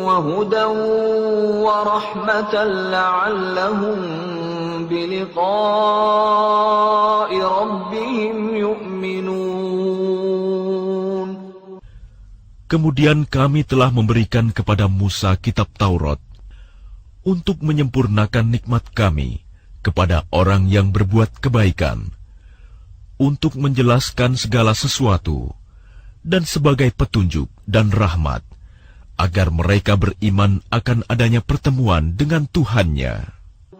وهدى ورحمة لعلهم بلقاء ربهم يؤمنون. Kemudian kami telah memberikan kepada Musa kitab Taurat untuk menyempurnakan nikmat kami kepada orang yang berbuat kebaikan, untuk menjelaskan segala sesuatu, dan sebagai petunjuk dan rahmat, agar mereka beriman akan adanya pertemuan dengan Tuhannya.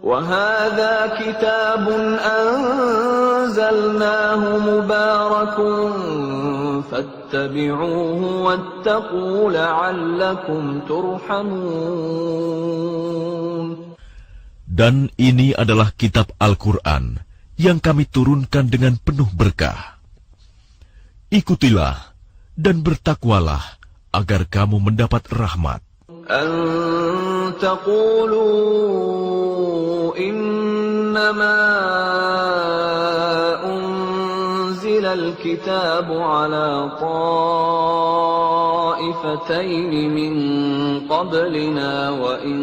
وَهَذَا كِتَابٌ أَنزَلْنَاهُ مُبَارَكٌ فَاتَّبِعُوهُ وَاتَّقُوا لَعَلَّكُمْ تُرْحَمُونَ. Dan ini adalah kitab Al-Quran yang kami turunkan dengan penuh berkah. Ikutilah dan bertakwalah agar kamu mendapat rahmat. أَن تَقُولُوا إِنَّمَا أُنزِلَ الْكِتَابُ عَلَى طَائِفَتَيْنِ مِنْ قَبْلِنَا وَإِنْ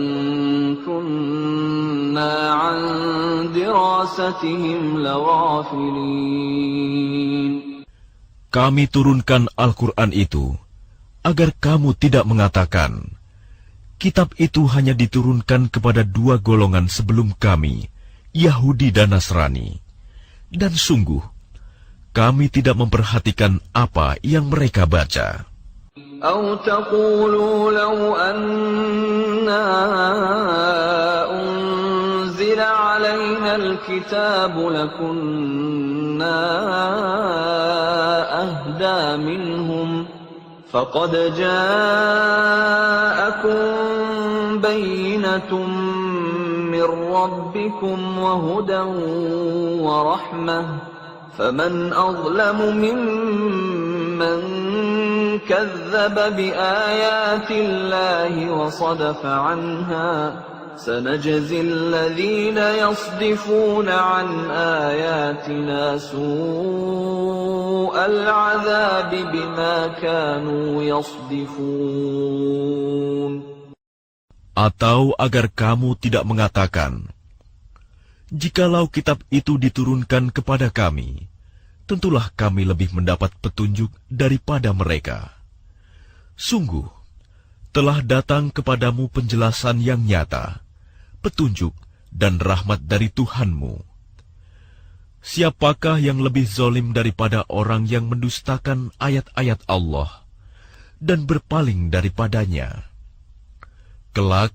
كُنَّا عَنْ دِرَاسَتِهِمْ لَغَافِلِينَ. Kami turunkan Al-Quran itu agar kamu tidak mengatakan, kitab itu hanya diturunkan kepada dua golongan sebelum kami, Yahudi dan Nasrani. Dan sungguh, kami tidak memperhatikan apa yang mereka baca. أَوْ تَقُولُوا لَوْ أَنَّا أُنزِلَ عَلَيْنَا الْكِتَابُ لَكُنَّا أَهْدَى مِنْهُمْ فَقَدْ جَاءَكُمْ بَيِّنَةٌ مِّن رَّبِّكُمْ وَهُدًى وَرَحْمَةٌ فَمَنْ أَظْلَمُ مِمَّنْ كَذَّبَ بِآيَاتِ اللَّهِ وَصَدَفَ عَنْهَا سَنَجْزِي الَّذِينَ يَصْدِفُونَ عَنْ آيَاتِنَا سُوءَ الْعَذَابِ بِمَا كَانُوا يَصْدِفُونَ. Atau agar kamu tidak mengatakan, jikalau kitab itu diturunkan kepada kami, tentulah kami lebih mendapat petunjuk daripada mereka. Sungguh, telah datang kepadamu penjelasan yang nyata, petunjuk dan rahmat dari Tuhanmu. Siapakah yang lebih zalim daripada orang yang mendustakan ayat-ayat Allah dan berpaling daripadanya? Kelak,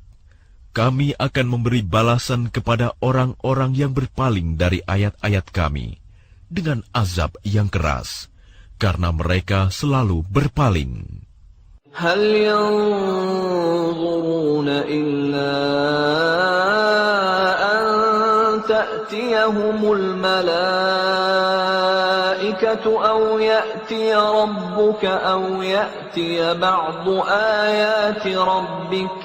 kami akan memberi balasan kepada orang-orang yang berpaling dari ayat-ayat kami dengan azab yang keras, karena mereka selalu berpaling. هل ينظرون إلا أن تأتيهم الملائكة أو يأتي ربك أو يأتي بعض آيات ربك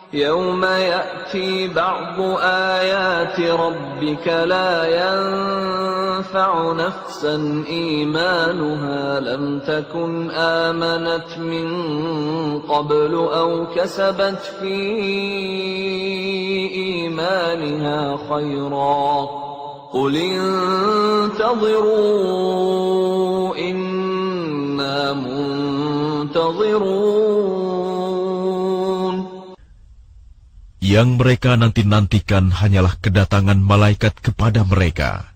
يوم يأتي بعض آيات ربك لا ينفع نفسا إيمانها لم تكن آمنت من قبل أو كسبت في إيمانها خيرا قل انتظروا إنا منتظرون. Yang mereka nanti-nantikan hanyalah kedatangan malaikat kepada mereka,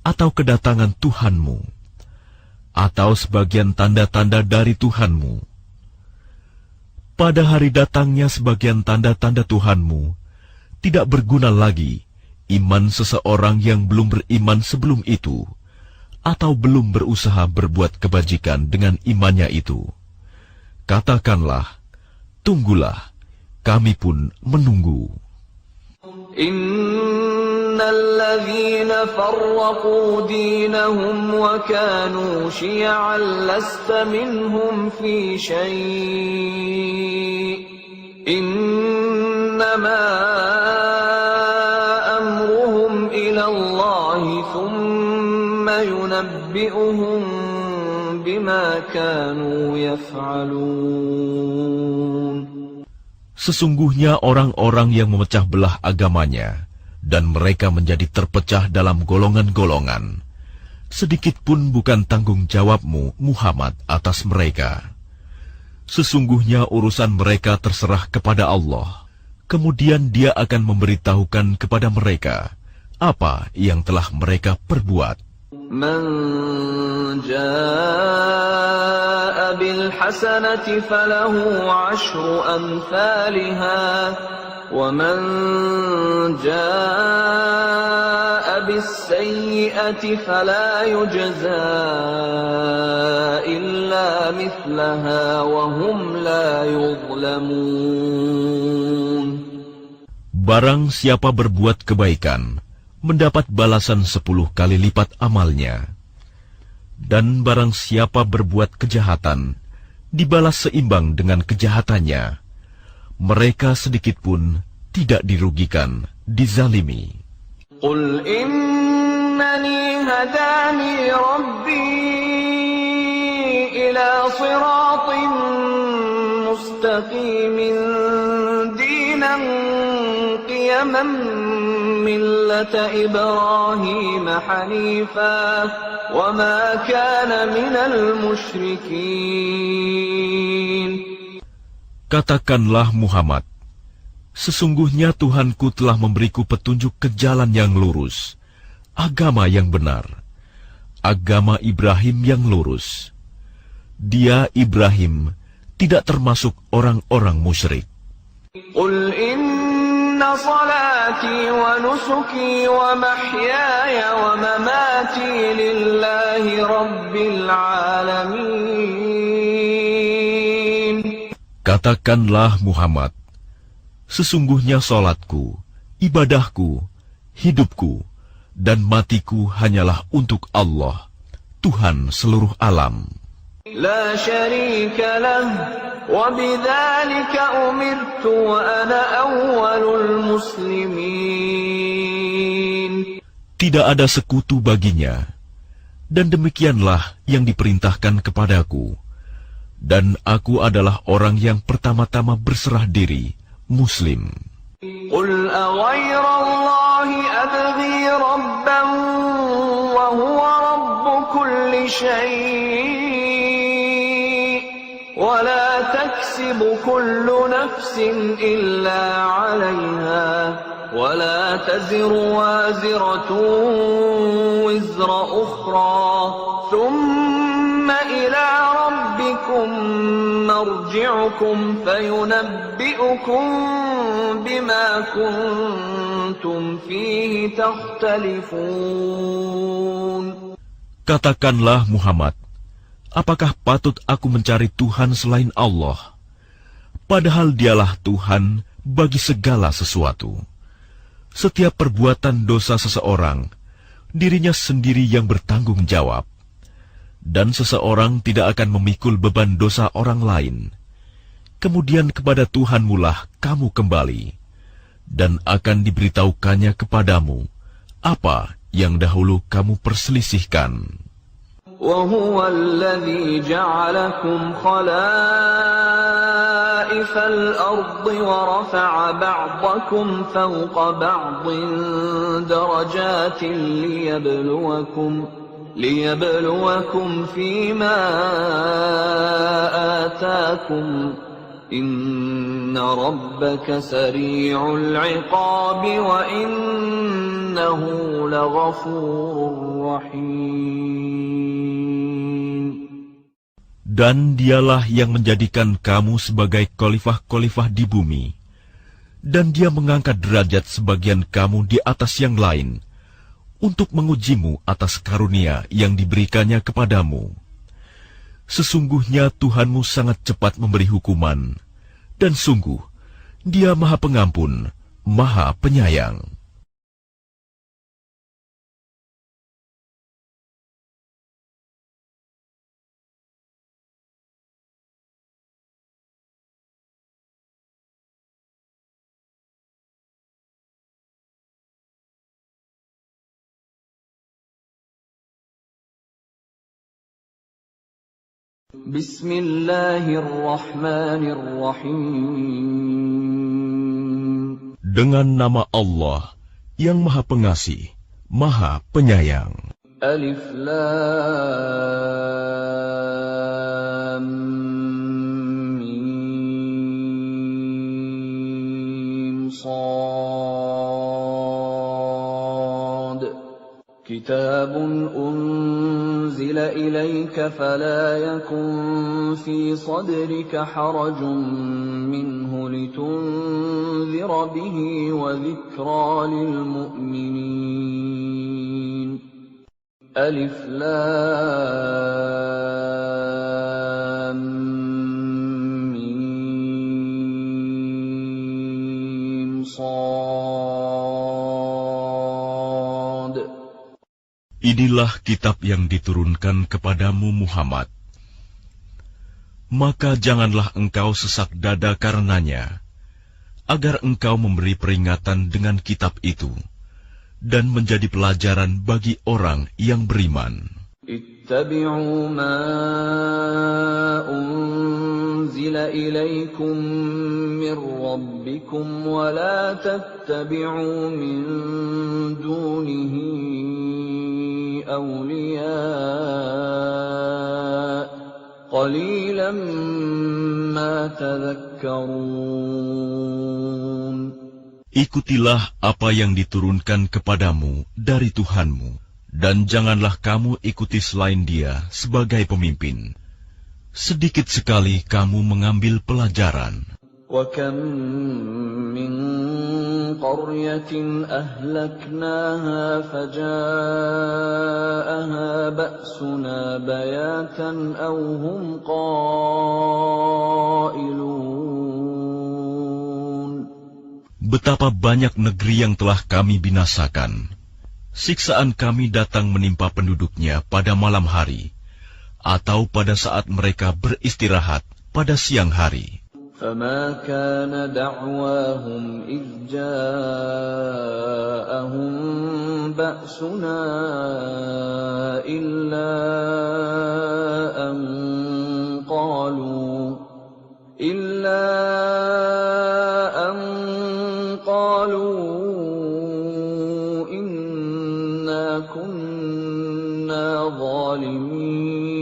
atau kedatangan Tuhanmu, atau sebagian tanda-tanda dari Tuhanmu. Pada hari datangnya sebagian tanda-tanda Tuhanmu, tidak berguna lagi iman seseorang yang belum beriman sebelum itu, atau belum berusaha berbuat kebajikan dengan imannya itu. Katakanlah, tunggulah, kami pun menunggu. Innal ladzina farraqu dinahum wa kanu syi'an lasta minhum fi syai' innama amruhum ila Allah thumma yunabbi'uhum بما كانوا يفعلون. Sesungguhnya orang-orang yang memecah belah agamanya dan mereka menjadi terpecah dalam golongan-golongan, sedikit pun bukan tanggung jawabmu, Muhammad, atas mereka. Sesungguhnya urusan mereka terserah kepada Allah. Kemudian Dia akan memberitahukan kepada mereka apa yang telah mereka perbuat. من جاء بالحسنة فله عشر أمثالها ومن جاء بالسيئة فلا يجزى إلا مثلها وهم لا يظلمون. Barang siapa berbuat kebaikan, mendapat balasan 10 kali lipat amalnya. Dan barang siapa berbuat kejahatan, dibalas seimbang dengan kejahatannya. Mereka sedikit pun tidak dirugikan, dizalimi. Qul innani hadani rabbi ila siratin mustaqimin dinan qiyaman millata Ibrahim hanifa wa ma kana minal musyrikin. Katakanlah Muhammad, sesungguhnya Tuhanku telah memberiku petunjuk ke jalan yang lurus, agama yang benar, agama Ibrahim yang lurus. Dia, Ibrahim, tidak termasuk orang-orang musyrik. Qul inna salati wa nusuki wa mahyaya wa mamati lillahi rabbil alamin. Katakanlah Muhammad, sesungguhnya salatku, ibadahku, hidupku, dan matiku hanyalah untuk Allah, Tuhan seluruh alam. La syarika lah, wa bidzalika umirtu wa ana awwalul muslimin. Tidak ada sekutu baginya, dan demikianlah yang diperintahkan kepadaku. Dan aku adalah orang yang pertama-tama berserah diri, Muslim. Qul aghayra Allahi abghi rabban wa huwa rabbu kulli syai' wa la taksibu kullu nafsin illa 'alayha wa la taziru waziratun wizra ukhra thumma ila rabbikum marji'ukum fayunabbi'ukum bima kuntum fihi takhtalifun. Katakanlah Muhammad, apakah patut aku mencari Tuhan selain Allah? Padahal Dialah Tuhan bagi segala sesuatu. Setiap perbuatan dosa seseorang, dirinya sendiri yang bertanggung jawab. Dan seseorang tidak akan memikul beban dosa orang lain. Kemudian kepada Tuhanmulah kamu kembali, dan akan diberitahukannya kepadamu apa yang dahulu kamu perselisihkan. وَهُوَ الَّذِي جَعَلَكُمْ خَلَائِفَ الْأَرْضِ وَرَفَعَ بَعْضَكُمْ فَوْقَ بَعْضٍ دَرَجَاتٍ لِيَبْلُوَكُمْ فِيمَا آتَاكُمْ إِنَّ رَبَّكَ سَرِيعُ الْعِقَابِ وَإِنَّهُ لَغَفُورٌ رَّحِيمٌ. Dan Dialah yang menjadikan kamu sebagai khalifah-khalifah di bumi, dan Dia mengangkat derajat sebagian kamu di atas yang lain, untuk mengujimu atas karunia yang diberikannya kepadamu. Sesungguhnya Tuhanmu sangat cepat memberi hukuman, dan sungguh, Dia Maha Pengampun, Maha Penyayang. Bismillahirrahmanirrahim. Dengan nama Allah yang Maha Pengasih, Maha Penyayang. Alif Lam Mim Shad. Kitabun unzila ilayka fala yakun fi sadrika harajun minhu litunzira bihi wa dhikra lil mu'minin. Alif Lam Mim Shad. Inilah kitab yang diturunkan kepadamu Muhammad. Maka janganlah engkau sesak dada karenanya, agar engkau memberi peringatan dengan kitab itu, dan menjadi pelajaran bagi orang yang beriman. Ittabi'u ma unzila ilaykum min rabbikum wa la tattabi'u min dunihi awliya qalilan ma tadhakkarun. Ikutilah apa yang diturunkan kepadamu dari Tuhanmu, dan janganlah kamu ikuti selain Dia sebagai pemimpin. Sedikit sekali kamu mengambil pelajaran. وَكَمْ مِنْ قَرْيَةٍ أَهْلَكْنَاهَا فَجَاءَهَا بَأْسُنَا بَيَاتًا أَوْ هُمْ قَائِلُونَ. Betapa banyak negeri yang telah kami binasakan. Siksaan kami datang menimpa penduduknya pada malam hari, atau pada saat mereka beristirahat pada siang hari. فَمَا كَانَ دَعْوَاهُمْ إِذْ جَاءَهُمْ بَأْسُنَا إِلَّا أَنْ قَالُوا إِنَّا كُنَّا ظَالِمِينَ.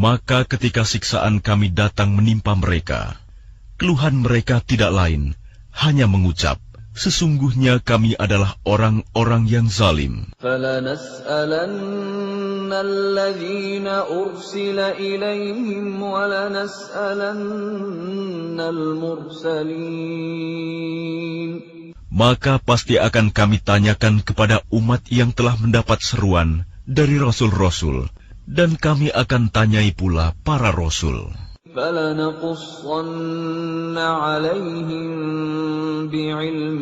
Maka ketika siksaan kami datang menimpa mereka, keluhan mereka tidak lain, hanya mengucap, sesungguhnya kami adalah orang-orang yang zalim. فَلَنَسْأَلَنَّ الَّذِينَ أُرْسِلَ إِلَيْهِمْ وَلَنَسْأَلَنَّ الْمُرْسَلِينَ. Maka pasti akan kami tanyakan kepada umat yang telah mendapat seruan dari rasul-rasul, dan kami akan tanyai pula para rasul. فَلَنَقُصَّنَّ عَلَيْهِمْ بِعِلْمٍ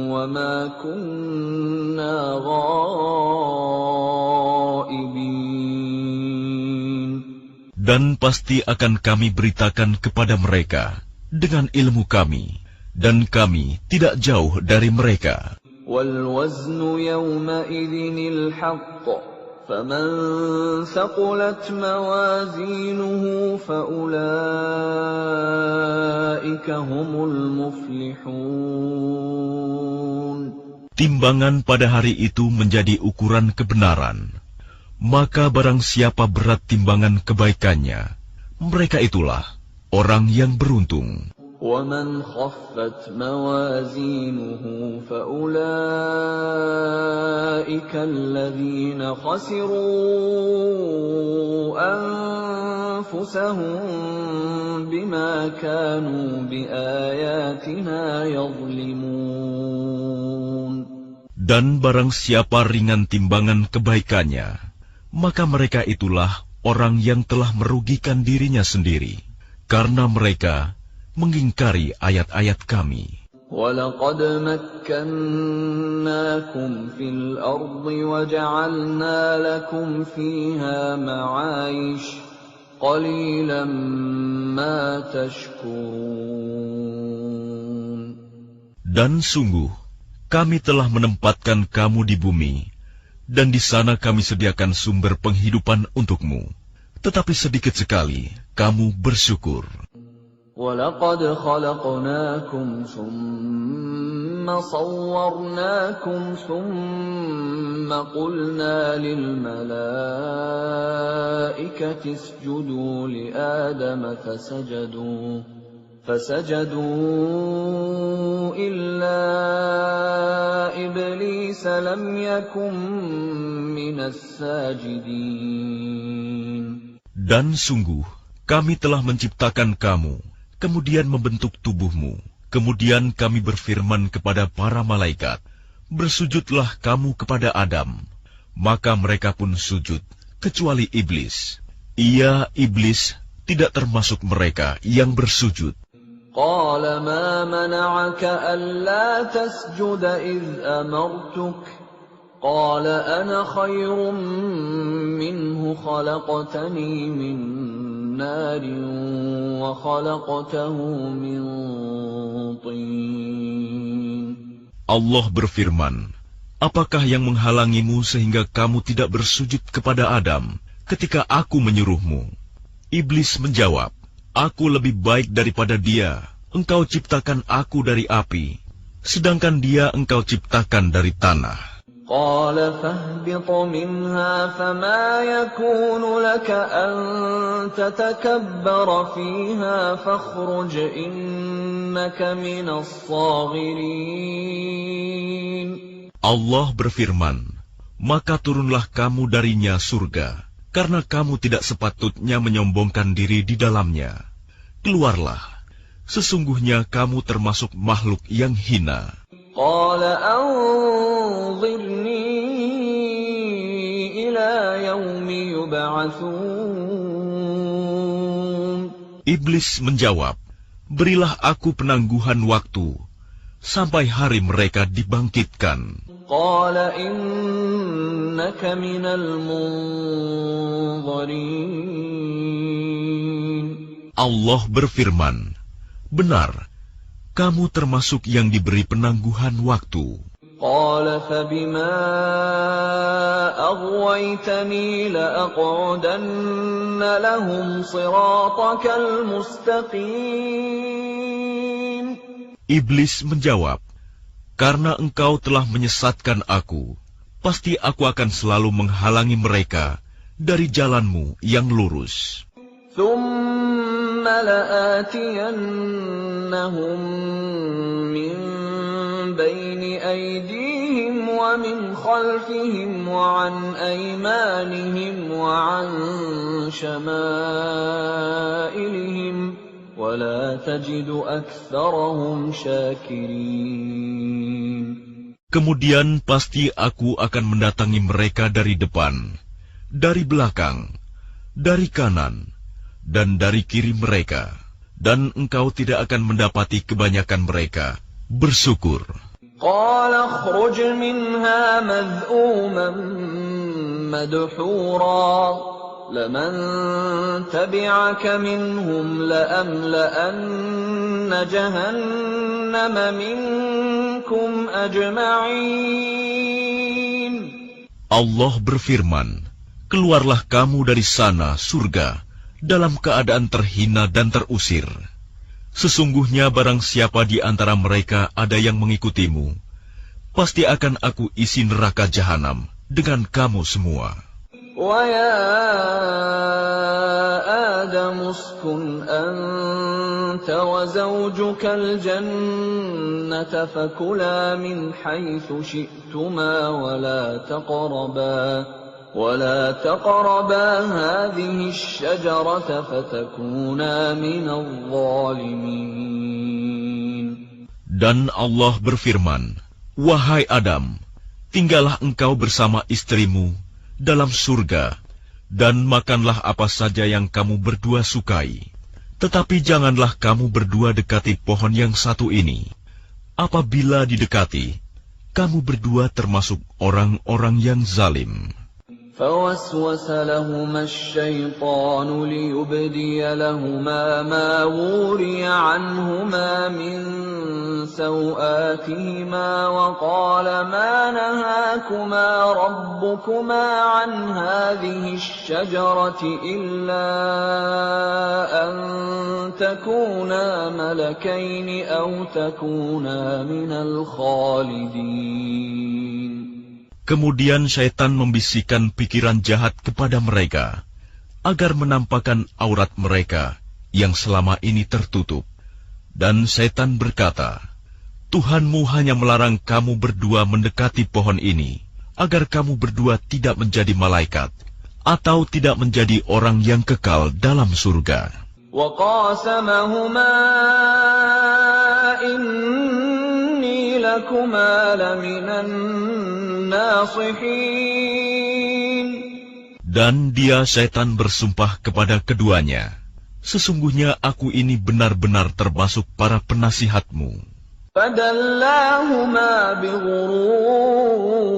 وَمَا كُنَّا غَائِبِينَ. Dan pasti akan kami beritakan kepada mereka dengan ilmu kami, dan kami tidak jauh dari mereka. وَالْوَزْنُ يَوْمَئِذٍ الْحَقُّ فَمَنْ ثَقُلَتْ مَوَازِينُهُ فَأُولَئِكَ هُمُ الْمُفْلِحُونَ. Timbangan pada hari itu menjadi ukuran kebenaran. Maka barang siapa berat timbangan kebaikannya, mereka itulah orang yang beruntung. وَمَنْ خَفَّتْ مَوَازِينُهُ فَأُولَئِكَ الَّذِينَ خَسِرُوا أَنفُسَهُم بِمَا كَانُوا بِآيَاتِنَا يَظْلِمُونَ. Dan barang siapa ringan timbangan kebaikannya, maka mereka itulah orang yang telah merugikan dirinya sendiri, karena mereka mengingkari ayat-ayat kami. وَلَقَدْ مَكَّنَّاكُمْ فِي الْأَرْضِ وَجَعَلْنَا لَكُمْ فِيهَا مَعَايِشَ قَلِيلًا مَا تَشْكُرُونَ. Dan sungguh, kami telah menempatkan kamu di bumi, dan di sana kami sediakan sumber penghidupan untukmu. tetapi sedikit sekali kamu bersyukur. وَلَقَدْ خَلَقْنَاكُمْ ثُمَّ صَوَّرْنَاكُمْ ثُمَّ قُلْنَا لِلْمَلَائِكَةِ اسْجُدُوا لِآدَمَ فسجدوا إلا إبليس لم يكن من الساجدين. Dan sungguh, kami telah menciptakan kamu, kemudian membentuk tubuhmu. Kemudian kami berfirman kepada para malaikat, bersujudlah kamu kepada Adam. Maka mereka pun sujud, kecuali iblis. Ia, iblis, tidak termasuk mereka yang bersujud. قال ما منعك ألا تسجد إذ أمرتك قال أنا خير منه خلقتني من نار وخلقته من طين. Allah berfirman, apakah yang menghalangimu sehingga kamu tidak bersujud kepada Adam ketika aku menyuruhmu? Iblis menjawab, aku lebih baik daripada dia. Engkau ciptakan aku dari api, sedangkan dia engkau ciptakan dari tanah. قال فاهبط منها فما يكون لك أن تتكبر فيها فاخرج إنك من الصاغرين. Allah berfirman, maka turunlah kamu darinya surga, karena kamu tidak sepatutnya menyombongkan diri di dalamnya. Keluarlah, sesungguhnya kamu termasuk makhluk yang hina. قال أنظرني إلى يوم يبعثون. Iblis menjawab, berilah aku penangguhan waktu, sampai hari mereka dibangkitkan. قال إنك من المنظرين. Allah berfirman, benar, kamu termasuk yang diberi penangguhan waktu. قال فبما أغويتني لأقعدن لهم صراطك المستقيم. Iblis menjawab, karena engkau telah menyesatkan aku, pasti aku akan selalu menghalangi mereka dari jalanmu yang lurus. ثم لآتينهم من بين أيديهم ومن خلفهم وعن أيمانهم وعن شمائلهم ولا تجد أكثرهم شاكرين. Kemudian pasti aku akan mendatangi mereka dari depan, dari belakang, dari kanan, dan dari kiri mereka, dan engkau tidak akan mendapati kebanyakan mereka bersyukur. قال اخرج منها مذءوما مدحورا لمن تبعك منهم لأملأن جهنم منكم أجمعين. Allah berfirman, keluarlah kamu dari sana, surga, dalam keadaan terhina dan terusir. Sesungguhnya barang siapa di antara mereka ada yang mengikutimu, pasti akan aku isi neraka jahanam dengan kamu semua. وَيَا آدَمُ اسْكُنْ أَنْتَ وَزَوْجُكَ الْجَنَّةَ فَكُلَا مِنْ حَيْثُ شِئْتُمَا ولا تقربا هذه الشجرة فتكونا من الظالمين. Dan Allah berfirman, wahai Adam, tinggallah engkau bersama istrimu dalam surga, dan makanlah apa saja yang kamu berdua sukai. Tetapi janganlah kamu berdua dekati pohon yang satu ini. Apabila didekati, kamu berdua termasuk orang-orang yang zalim. فوسوس لهما الشيطان ليبدي لهما ما وري عنهما من سوآتهما وقال ما نهاكما ربكما عن هذه الشجرة إلا أن تكونا ملكين أو تكونا من الخالدين. Kemudian syaitan membisikkan pikiran jahat kepada mereka, agar menampakkan aurat mereka yang selama ini tertutup. Dan syaitan berkata, Tuhanmu hanya melarang kamu berdua mendekati pohon ini, agar kamu berdua tidak menjadi malaikat, atau tidak menjadi orang yang kekal dalam surga. وَقَاسَمَهُمَا إِنِّي لَكُمَا لَمِنَ النَّاصِحِينَ. Dan dia syaitan bersumpah kepada keduanya, sesungguhnya aku ini benar-benar termasuk para penasihatmu. فَدَلَّاهُمَا بِغُرُورٍ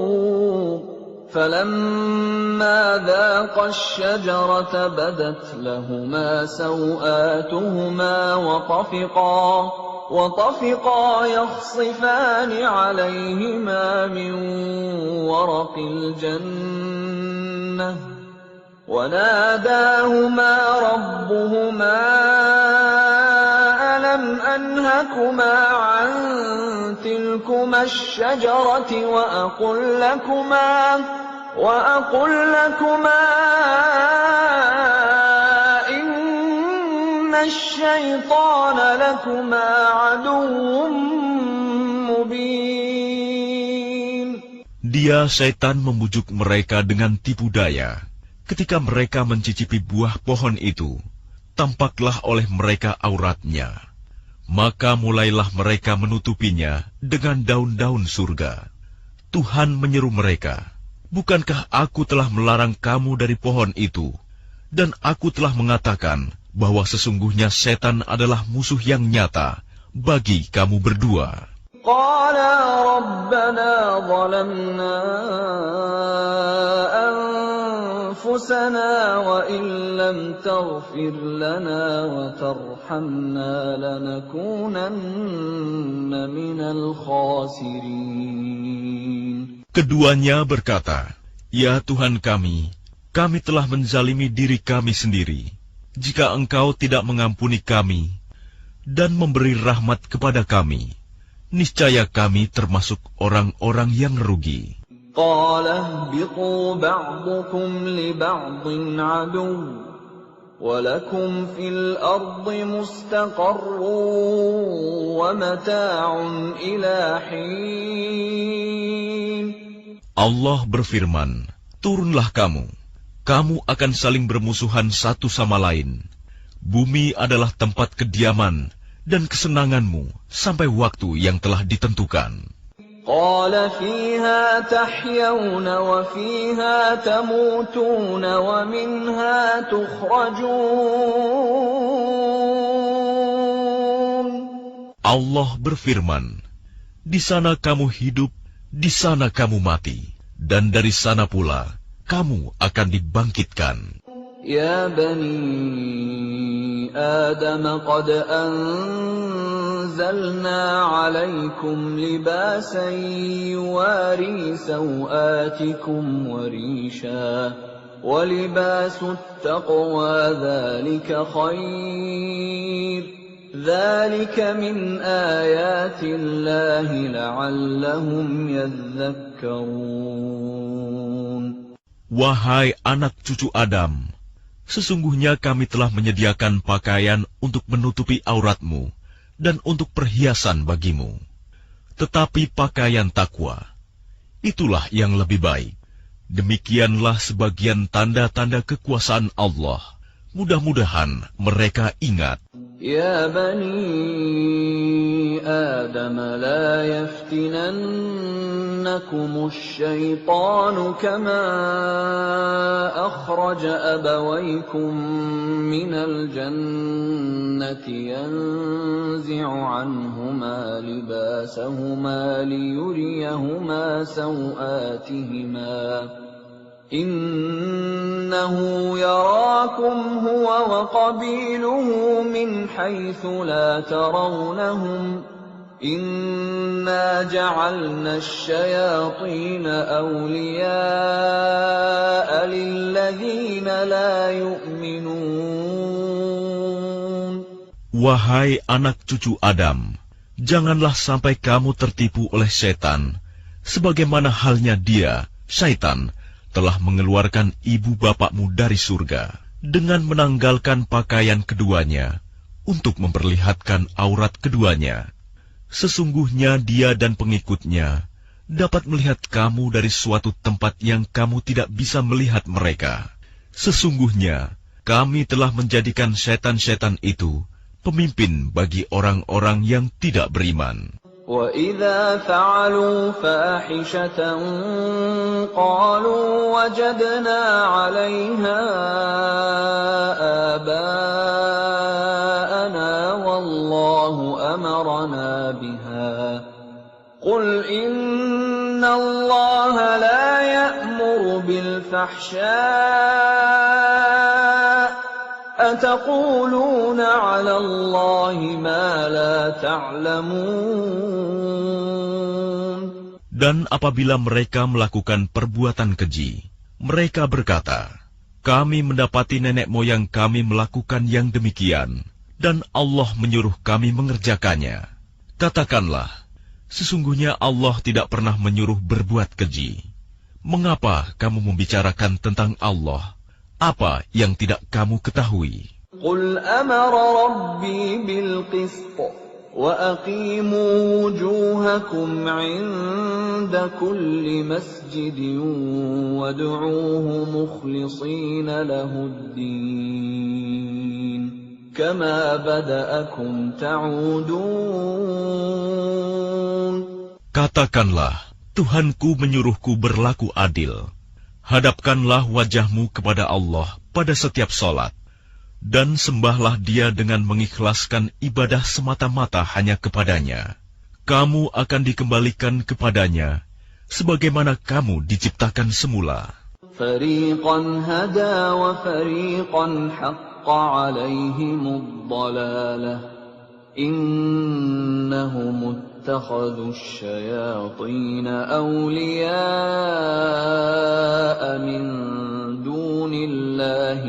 فَلَمَّا ذَاقَا الشَّجَرَةَ بَدَتْ لَهُمَا سَوْآتُهُمَا وَطَفِقَا يَخْصِفَانِ عَلَيْهِمَا مِنْ وَرَقِ الْجَنَّةِ وَنَادَاهُمَا رَبُّهُمَا أَلَمْ أَنْهَكُمَا عَنْ تِلْكُمَا الشَّجَرَةِ وَأَقُلْ لَكُمَا إِنَّ الشَّيْطَانَ لَكُمَا عَدُوٌّ مُبِينٌ. Dia syaitan membujuk mereka dengan tipu daya. Ketika mereka mencicipi buah pohon itu, tampaklah oleh mereka auratnya. Maka mulailah mereka menutupinya dengan daun-daun surga. Tuhan menyeru mereka, bukankah aku telah melarang kamu dari pohon itu? Dan aku telah mengatakan bahwa sesungguhnya setan adalah musuh yang nyata bagi kamu berdua. قَالَا رَبَّنَا ظَلَمْنَا أَنفُسَنَا وَإِن لَّمْ تَغْفِرْ لَنَا وَتَرْحَمْنَا لَنَكُونَنَّ مِنَ الْخَاسِرِينَ. Keduanya berkata, Ya Tuhan kami telah menzalimi diri kami sendiri. Jika Engkau tidak mengampuni kami dan memberi rahmat kepada kami, niscaya kami termasuk orang-orang yang rugi. قَالَ اهْبِطُوا بَعْضُكُمْ لِبَعْضٍ عَدُوٌّ وَلَكُمْ فِي الْأَرْضِ مُسْتَقَرٌّ وَمَتَاعٌ إِلَى حِينٍ. Allah berfirman, turunlah kamu akan saling bermusuhan satu sama lain. Bumi adalah tempat kediaman dan kesenanganmu sampai waktu yang telah ditentukan. قَالَ فِيهَا تَحْيَوْنَ وَفِيهَا تَمُوتُونَ وَمِنْهَا تُخْرَجُونَ. Allah berfirman, di sana kamu hidup, di sana kamu mati, dan dari sana pula kamu akan dibangkitkan. يا بني آدم قد أنزلنا عليكم لباسا يواري سوآتكم وريشا ولباس التقوى ذلك خير ذلك من آيات الله لعلهم يذكرون. Wahai anak cucu Adam, sesungguhnya kami telah menyediakan pakaian untuk menutupi auratmu dan untuk perhiasan bagimu. Tetapi pakaian takwa, itulah yang lebih baik. Demikianlah sebagian tanda-tanda kekuasaan Allah. Mudah-mudahan mereka ingat. Ya bani Adam la yaftinannakum asy-syaitanu kama akhraja abawaykum minal jannati yanzi'u anhuma libasahuma liyuriyahuma sawatihima innahu yarakum huwa wa qabiluhu min haythu la tarawnahum Inna ja'alna asyayatina awliya'a lilladzina la yu'minun. Wahai anak cucu Adam, janganlah sampai kamu tertipu oleh setan, sebagaimana halnya dia, syaitan, telah mengeluarkan ibu bapakmu dari surga, dengan menanggalkan pakaian keduanya, untuk memperlihatkan aurat keduanya. Sesungguhnya dia dan pengikutnya dapat melihat kamu dari suatu tempat yang kamu tidak bisa melihat mereka. Sesungguhnya kami telah menjadikan setan-setan itu pemimpin bagi orang-orang yang tidak beriman. وَإِذَا فَعَلُوا فَاحِشَةً قَالُوا وَجَدْنَا عَلَيْهَا آبَاءَنَا وَاللَّهُ أَمَرَنَا بِهَا قُلْ إِنَّ اللَّهَ لَا يَأْمُرُ بِالْفَحْشَاءِ أَتَقُولُونَ عَلَى اللَّهِ مَا لَا تَعْلَمُونَ. Dan apabila mereka melakukan perbuatan keji, mereka berkata, kami mendapati nenek moyang kami melakukan yang demikian, dan Allah menyuruh kami mengerjakannya. Katakanlah, sesungguhnya Allah tidak pernah menyuruh berbuat keji. Mengapa kamu membicarakan tentang Allah apa yang tidak kamu ketahui? Qul amara rabbi bil qist wa aqimu wujuhakum 'inda kulli masjidin wad'uuhu mukhlishina lahud-din kama bada'akum ta'udun. Katakanlah, Tuhanku menyuruhku berlaku adil. Hadapkanlah wajahmu kepada Allah pada setiap salat, dan sembahlah Dia dengan mengikhlaskan ibadah semata-mata hanya kepadanya. Kamu akan dikembalikan kepadanya, sebagaimana kamu diciptakan semula. Fariqan hada wa fariqan haqqa alaihimud dhalalah. Innahum اتخذوا الشياطين أولياء من دون الله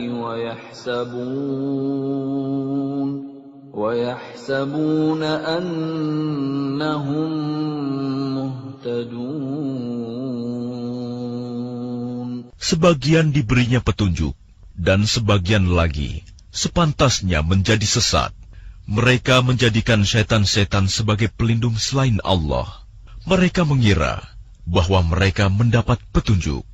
ويحسبون أنهم مهتدون. Sebagian diberinya petunjuk, dan sebagian lagi sepantasnya menjadi sesat. Mereka menjadikan setan-setan sebagai pelindung selain Allah. Mereka mengira bahwa mereka mendapat petunjuk.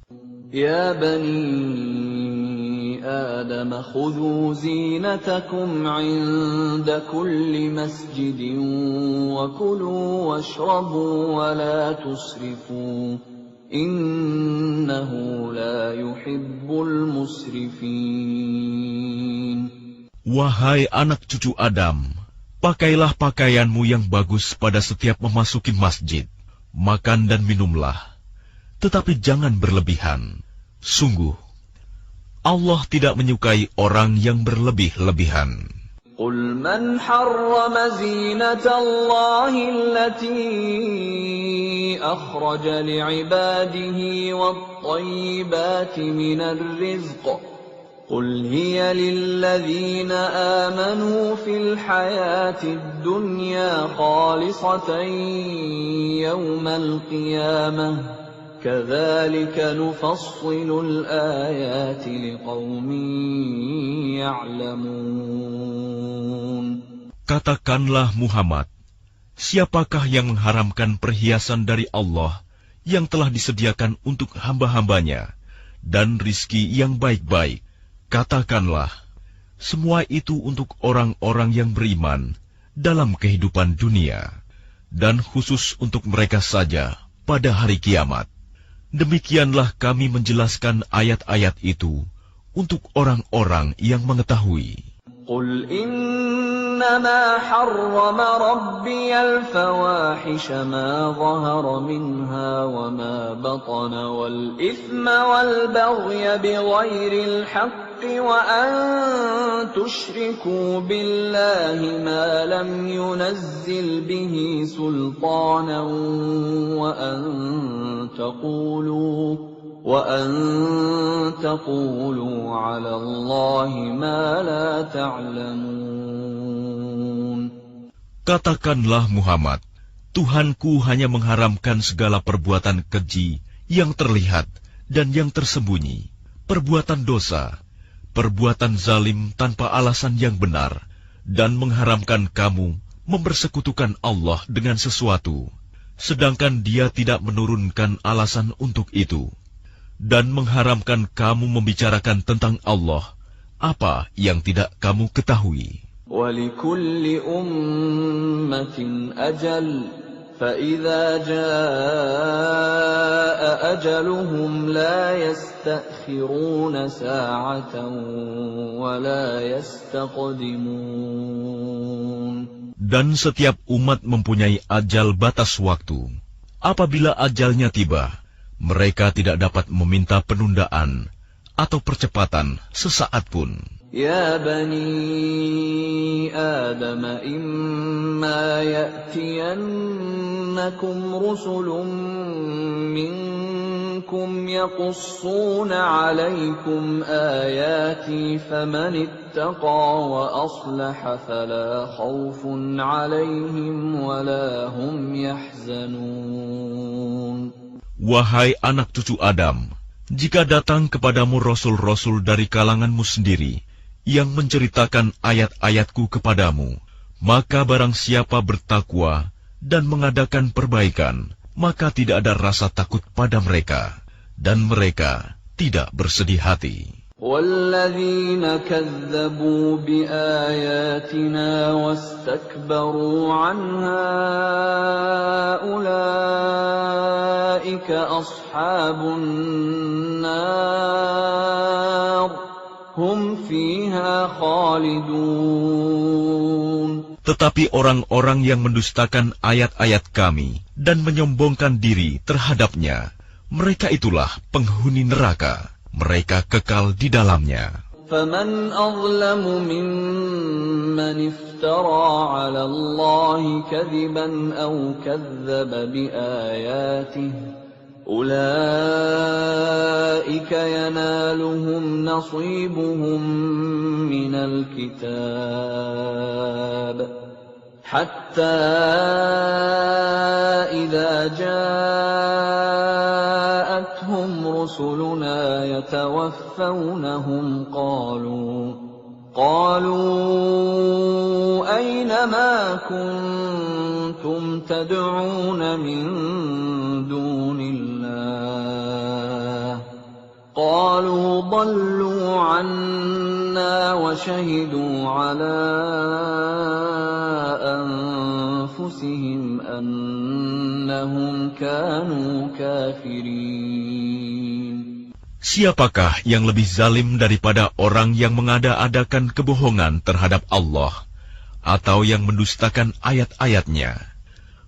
Ya bani Adam, khudhu zinatakum 'inda kulli masjidin wa kulu washrabu wa la tusrifu. Innahu la yuhibbul musrifin. Wahai anak cucu Adam, pakailah pakaianmu yang bagus pada setiap memasuki masjid. Makan dan minumlah, tetapi jangan berlebihan. Sungguh, Allah tidak menyukai orang yang berlebih-lebihan. Qul man harrama zinatallahi allati akhraja li'ibadihi wat-tayyibati minar rizq. قل هي للذين آمنوا في الحياة الدنيا خالصة يوم القيامة كذلك نفصل الآيات لقوم يعلمون. Katakanlah Muhammad, siapakah yang mengharamkan perhiasan dari Allah yang telah disediakan untuk hamba-hambanya dan rizki yang baik-baik? Katakanlah, semua itu untuk orang-orang yang beriman dalam kehidupan dunia, dan khusus untuk mereka saja pada hari kiamat. Demikianlah kami menjelaskan ayat-ayat itu untuk orang-orang yang mengetahui. Qul innama harrama rabbiyal fawahisha ma zahara minha wa ma batana wal ithma wal baghya bighairil haqq وأن تشركوا بالله ما لم ينزل به سلطانا وأن تقولوا على الله ما لا تعلمون. Katakanlah Muhammad, Tuhanku hanya mengharamkan segala perbuatan keji yang terlihat dan yang tersembunyi, perbuatan dosa, perbuatan zalim tanpa alasan yang benar, dan mengharamkan kamu mempersekutukan Allah dengan sesuatu, sedangkan Dia tidak menurunkan alasan untuk itu, dan mengharamkan kamu membicarakan tentang Allah apa yang tidak kamu ketahui. وَلِكُلِّ أُمَّةٍ أَجَلٌ فَإِذَا جَاءَ أَجَلُهُمْ لَا يَسْتَأْخِرُونَ سَاعَةً وَلَا يَسْتَقْدِمُونَ. Dan setiap umat mempunyai ajal batas waktu. Apabila ajalnya tiba, mereka tidak dapat meminta penundaan atau percepatan sesaat pun. يا بني آدم إما يأتينكم رسل منكم يقصون عليكم آياتي فمن اتقى وأصلح فلا خوف عليهم ولا هم يحزنون. Wahai anak cucu Adam, jika datang kepadamu rasul-rasul dari kalanganmu sendiri, yang menceritakan ayat-ayatku kepadamu, maka barang siapa bertakwa dan mengadakan perbaikan, maka tidak ada rasa takut pada mereka, dan mereka tidak bersedih hati. وَالَّذِينَ كَذَّبُوا بِآيَاتِنَا وَاسْتَكْبَرُوا عَنْهَا أُولَئِكَ أَصْحَابُ النَّارِ hum fiha khalidun. Tetapi orang-orang yang mendustakan ayat-ayat kami dan menyombongkan diri terhadapnya, mereka itulah penghuni neraka. Mereka kekal di dalamnya. فَمَنْ أَظْلَمُ مِمَّنِ افْتَرَى عَلَى اللَّهِ كَذِبًا أَوْ كَذَّبَ بِآيَاتِهِ أُولَئِكَ يَنَالُهُمْ نَصِيبُهُمْ مِنَ الْكِتَابِ حَتَّى إِذَا جَاءَتْهُمْ رُسُلُنَا يَتَوَفَّوْنَهُمْ قالوا أين ما كنتم تدعون من دون الله قالوا ضلوا عنا وشهدوا على أنفسهم أنهم كانوا كافرين. Siapakah yang lebih zalim daripada orang yang mengada-adakan kebohongan terhadap Allah atau yang mendustakan ayat-ayatnya?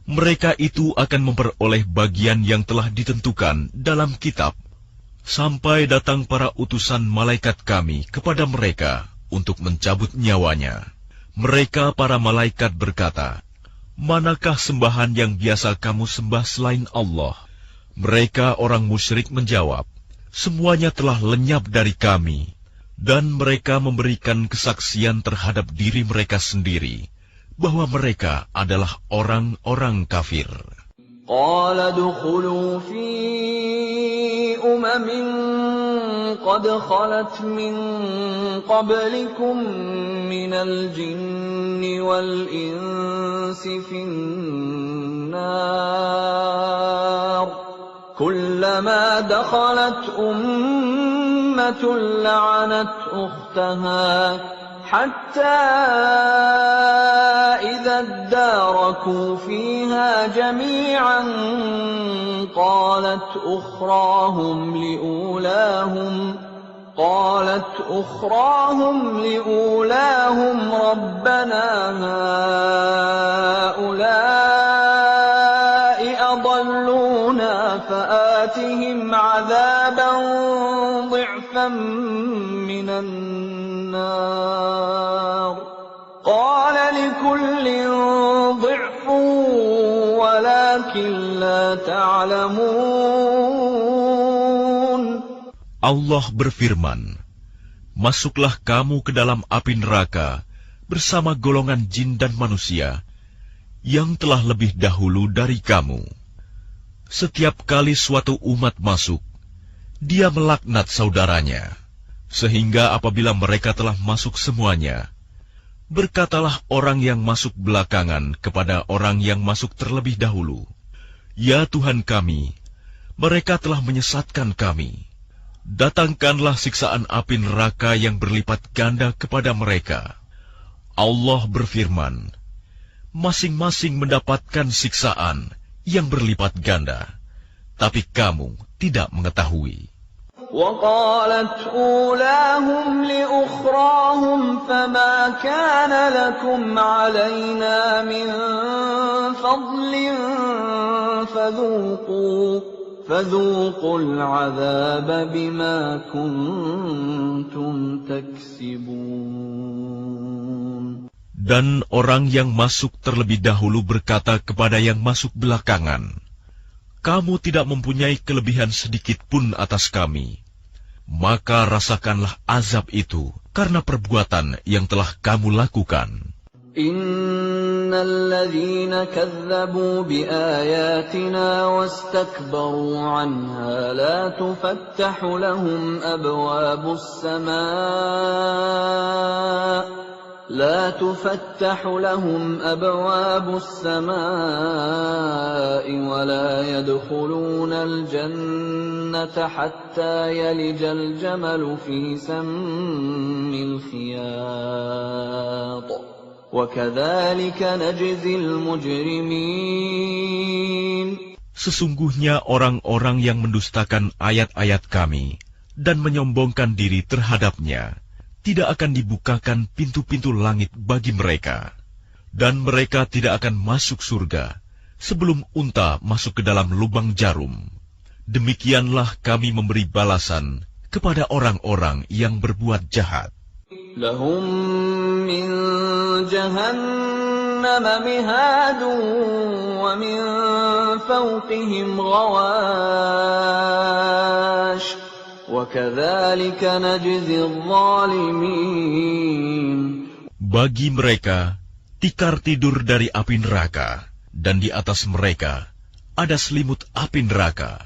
Mereka itu akan memperoleh bagian yang telah ditentukan dalam kitab, sampai datang para utusan malaikat kami kepada mereka untuk mencabut nyawanya. Mereka para malaikat berkata, "Manakah sembahan yang biasa kamu sembah selain Allah?" Mereka orang musyrik menjawab, "Semuanya telah lenyap dari kami," dan mereka memberikan kesaksian terhadap diri mereka sendiri bahwa mereka adalah orang-orang kafir. Qala dukhulu fi umamin qad khalat min qablikum minal jinni wal insi fin nar كلما دخلت أمة لعنت أختها حتى إذا اداركوا فيها جميعا قالت أخراهم لأولاهم ربنا هؤلاء فآتهم عذابا ضعفا من النار قال لكل ضعف ولكن لا تعلمون. Allah berfirman, masuklah kamu ke dalam api neraka bersama golongan jin dan manusia yang telah lebih dahulu dari kamu. Setiap kali suatu umat masuk, dia melaknat saudaranya, sehingga apabila mereka telah masuk semuanya, berkatalah orang yang masuk belakangan kepada orang yang masuk terlebih dahulu, "Ya Tuhan kami, mereka telah menyesatkan kami. Datangkanlah siksaan api neraka yang berlipat ganda kepada mereka." Allah berfirman, masing-masing mendapatkan siksaan yang berlipat ganda, tapi kamu tidak mengetahui. وقالت أولاهم لأخراهم فما كان لكم علينا من فضل فذوقوا العذاب بما كنتم تكسبون. Dan orang yang masuk terlebih dahulu berkata kepada yang masuk belakangan, "Kamu tidak mempunyai kelebihan sedikit pun atas kami. Maka rasakanlah azab itu karena perbuatan yang telah kamu lakukan." Innal ladzina kazzabu biayatina wastakbaru anha la tufattahu lahum abwabus samaa لا تفتح لهم أبواب السماء ولا يدخلون الجنة حتى يلج الجمل في سم الخياط وكذلك نجزي المجرمين. Sesungguhnya orang-orang yang mendustakan ayat-ayat kami dan menyombongkan diri terhadapnya, tidak akan dibukakan pintu-pintu langit bagi mereka, dan mereka tidak akan masuk surga sebelum unta masuk ke dalam lubang jarum. Demikianlah kami memberi balasan kepada orang-orang yang berbuat jahat. Lahum min jahannam mihadun wa min fawqihim ghawash. Bagi mereka tikar tidur dari api neraka, dan di atas mereka ada selimut api neraka.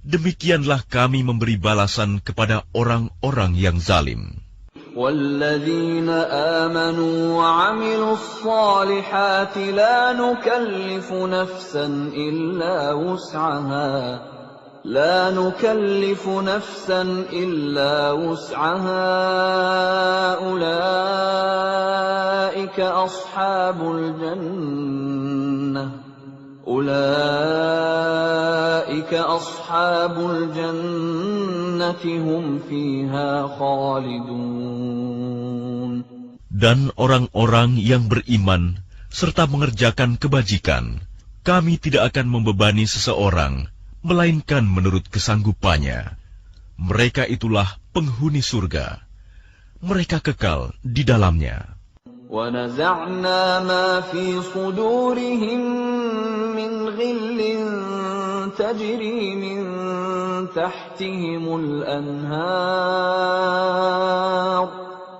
Demikianlah kami memberi balasan kepada orang-orang yang zalim. وَالَّذِينَ آمَنُوا وَعَمِلُوا الصَّالِحَاتِ لَا نُكَلِّفُ نَفْسًا إلا وسعها أولئك أصحاب الجنة هم فيها خالدون. Dan orang-orang yang beriman serta mengerjakan kebajikan, kami tidak akan membebani seseorang melainkan menurut kesanggupannya. Mereka itulah penghuni surga. Mereka kekal di dalamnya. وَنَزَعْنَا مَا فِي صُدُورِهِم مِّنْ غِلٍّ تَجْرِي مِن تَحْتِهِمُ الْأَنْهَارُ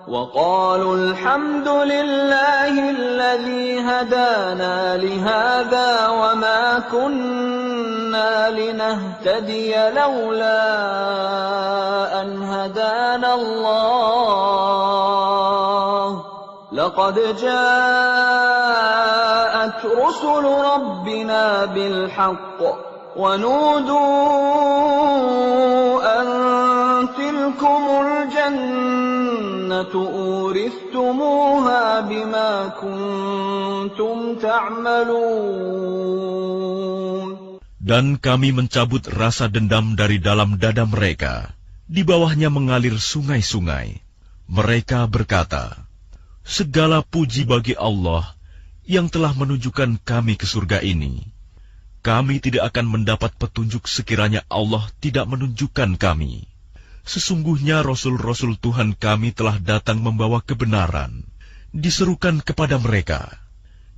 وَقَالُوا الْحَمْدُ لِلَّهِ الَّذِي هَدَانَا لِهَذَا وَمَا كُنَّا لِنَهْتَدِيَ لَوْلَا أَنْ هَدَانَا اللَّهُ لَقَدْ جَاءَتْ رُسُلُ رَبِّنَا بِالْحَقِّ وَنُودُوا أَن تِلْكُمُ الْجَنَّةُ أُورِثْتُمُوهَا بِمَا كُنتُمْ تَعْمَلُونَ. Dan kami mencabut rasa dendam dari dalam dada mereka. Di bawahnya mengalir sungai-sungai. Mereka berkata, "Segala puji bagi Allah yang telah menunjukkan kami ke surga ini. Kami tidak akan mendapat petunjuk sekiranya Allah tidak menunjukkan kami. Sesungguhnya Rasul-Rasul Tuhan kami telah datang membawa kebenaran, diserukan kepada mereka.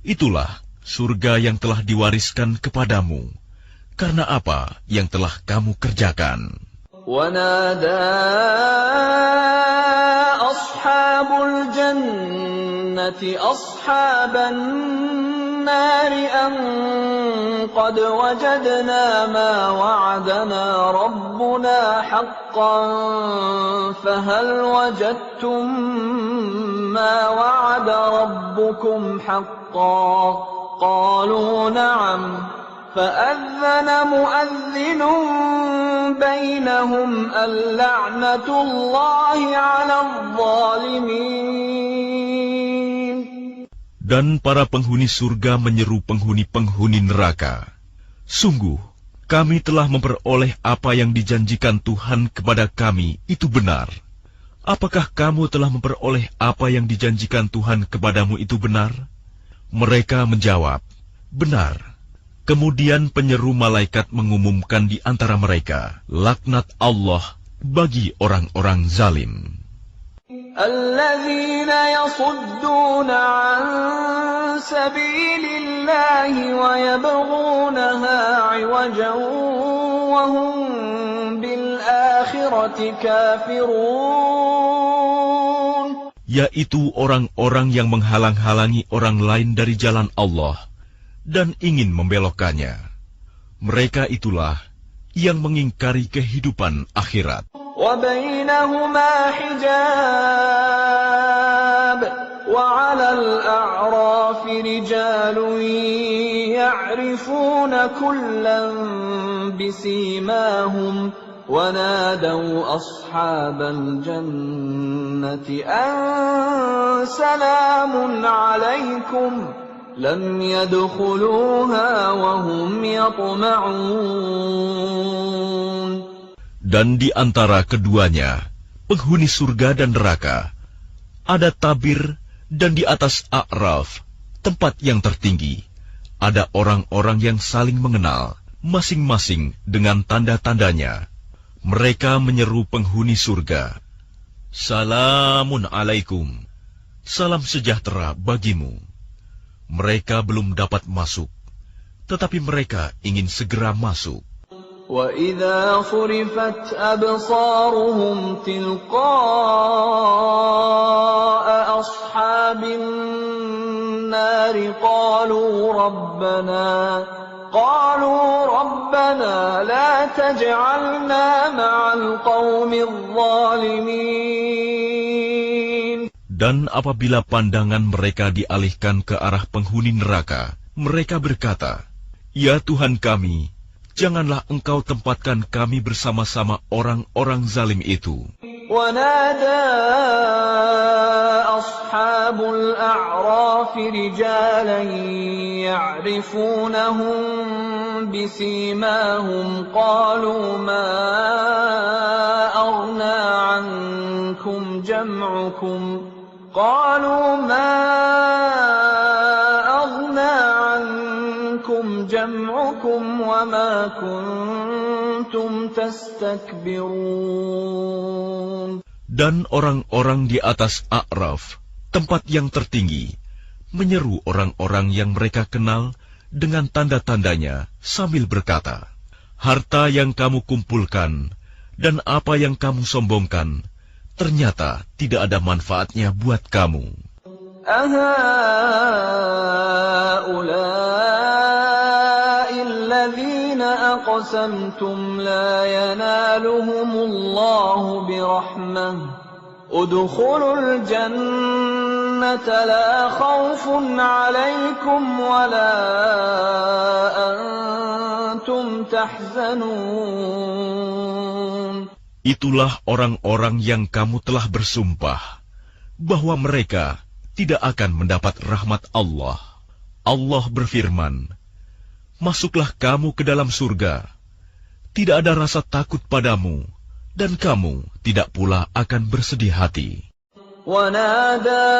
Itulah surga yang telah diwariskan kepadamu, karena apa yang telah kamu kerjakan. وَنَادَى أَصْحَابُ الْجَنَّةِ أَصْحَابَ النَّارِ أَنْ قَدْ وَجَدْنَا مَا وَعَدَنَا رَبُّنَا حَقًّا فَهَلْ وَجَدتُّم مَّا وَعَدَ رَبُّكُمْ حَقًّا قَالُوا نَعَمْ فَأَذَّنَ مُؤَذِّنٌ بَيْنَهُمْ اللَّعْنَةُ اللَّهِ عَلَى الظَّالِمِينَ. Dan para penghuni surga menyeru penghuni-penghuni neraka, "Sungguh, kami telah memperoleh apa yang dijanjikan Tuhan kepada kami itu benar. Apakah kamu telah memperoleh apa yang dijanjikan Tuhan kepadamu itu benar?" Mereka menjawab, "Benar." Kemudian penyeru malaikat mengumumkan di antara mereka, laknat Allah bagi orang-orang zalim. الَّذِينَ يَصُدُّونَ عَن سَبِيلِ اللَّهِ وَيَبْغُونَهَا عِوَجًا وَهُمْ بِالْآخِرَةِ كَافِرُونَ. Yaitu orang-orang yang menghalang-halangi orang lain dari jalan Allah dan ingin membelokkannya. Mereka itulah yang mengingkari kehidupan akhirat. وَبَيْنَهُمَا حِجَابٌ وَعَلَى الْأَعْرَافِ رِجَالٌ يَعْرِفُونَ كُلًّا بِسِيمَاهُمْ وَنَادَوْا أَصْحَابَ الْجَنَّةِ أَن سَلَامٌ عَلَيْكُمْ لَمْ يَدْخُلُوهَا وَهُمْ يَطْمَعُونَ. Dan di antara keduanya, penghuni surga dan neraka, ada tabir, dan di atas A'raf, tempat yang tertinggi, ada orang-orang yang saling mengenal, masing-masing dengan tanda-tandanya. Mereka menyeru penghuni surga, "Salamun alaikum, salam sejahtera bagimu." Mereka belum dapat masuk, tetapi mereka ingin segera masuk. وَإِذَا صُرِفَتْ أَبْصَارُهُمْ تِلْقَاءَ أَصْحَابِ النَّارِ قَالُوا رَبَّنَا لَا تَجْعَلْنَا مَعَ الْقَوْمِ الظَّالِمِينَ. Dan apabila pandangan mereka dialihkan ke arah penghuni neraka, mereka berkata, "Ya Tuhan kami, janganlah Engkau tempatkan kami bersama-sama orang-orang zalim itu." وَنَادَى أَصْحَابُ الْأَعْرَافِ رِجَالًا يَعْرِفُونَهُم بِسِيمَاهُمْ قَالُوا مَا أَغْنَىٰ عَنكُمْ جَمْعُكُمْ وَمَا كُنتُمْ تَسْتَكْبِرُونَ. Dan orang-orang di atas A'raf, tempat yang tertinggi, menyeru orang-orang yang mereka kenal dengan tanda-tandanya sambil berkata, "Harta yang kamu kumpulkan dan apa yang kamu sombongkan, ternyata tidak ada manfaatnya buat kamu." أَهَٰؤُلَاءِ الَّذِينَ أَقْسَمْتُمْ لَا يَنَالُهُمُ اللَّهُ بِرَحْمَةٍ ادْخُلُوا الْجَنَّةَ لَا خَوْفٌ عَلَيْكُمْ وَلَا أَنْتُمْ تَحْزَنُونَ. Itulah orang-orang yang kamu telah bersumpah bahwa mereka tidak akan mendapat rahmat Allah. Allah berfirman, "Masuklah kamu ke dalam surga. Tidak ada rasa takut padamu, dan kamu tidak pula akan bersedih hati." وَنَادَى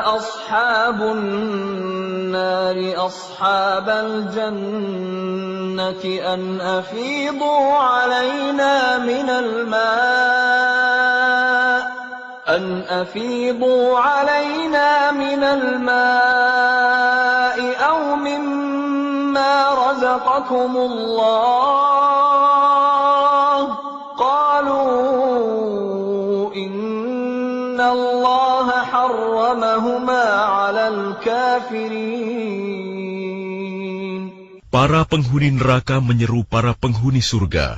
أَصْحَابُ النَّارِ النَّارِ أَصْحَابَ الْجَنَّةِ أَنْ أَفِيضُوا عَلَيْنَا مِنَ الْمَاءِ أَوْ مِمَّا رَزَقَكُمُ اللَّهُ قَالُوا إِنَّ اللَّهَ حَرَّمَهُمَا عَلَى الْكَافِرِينَ. Para penghuni neraka menyeru para penghuni surga,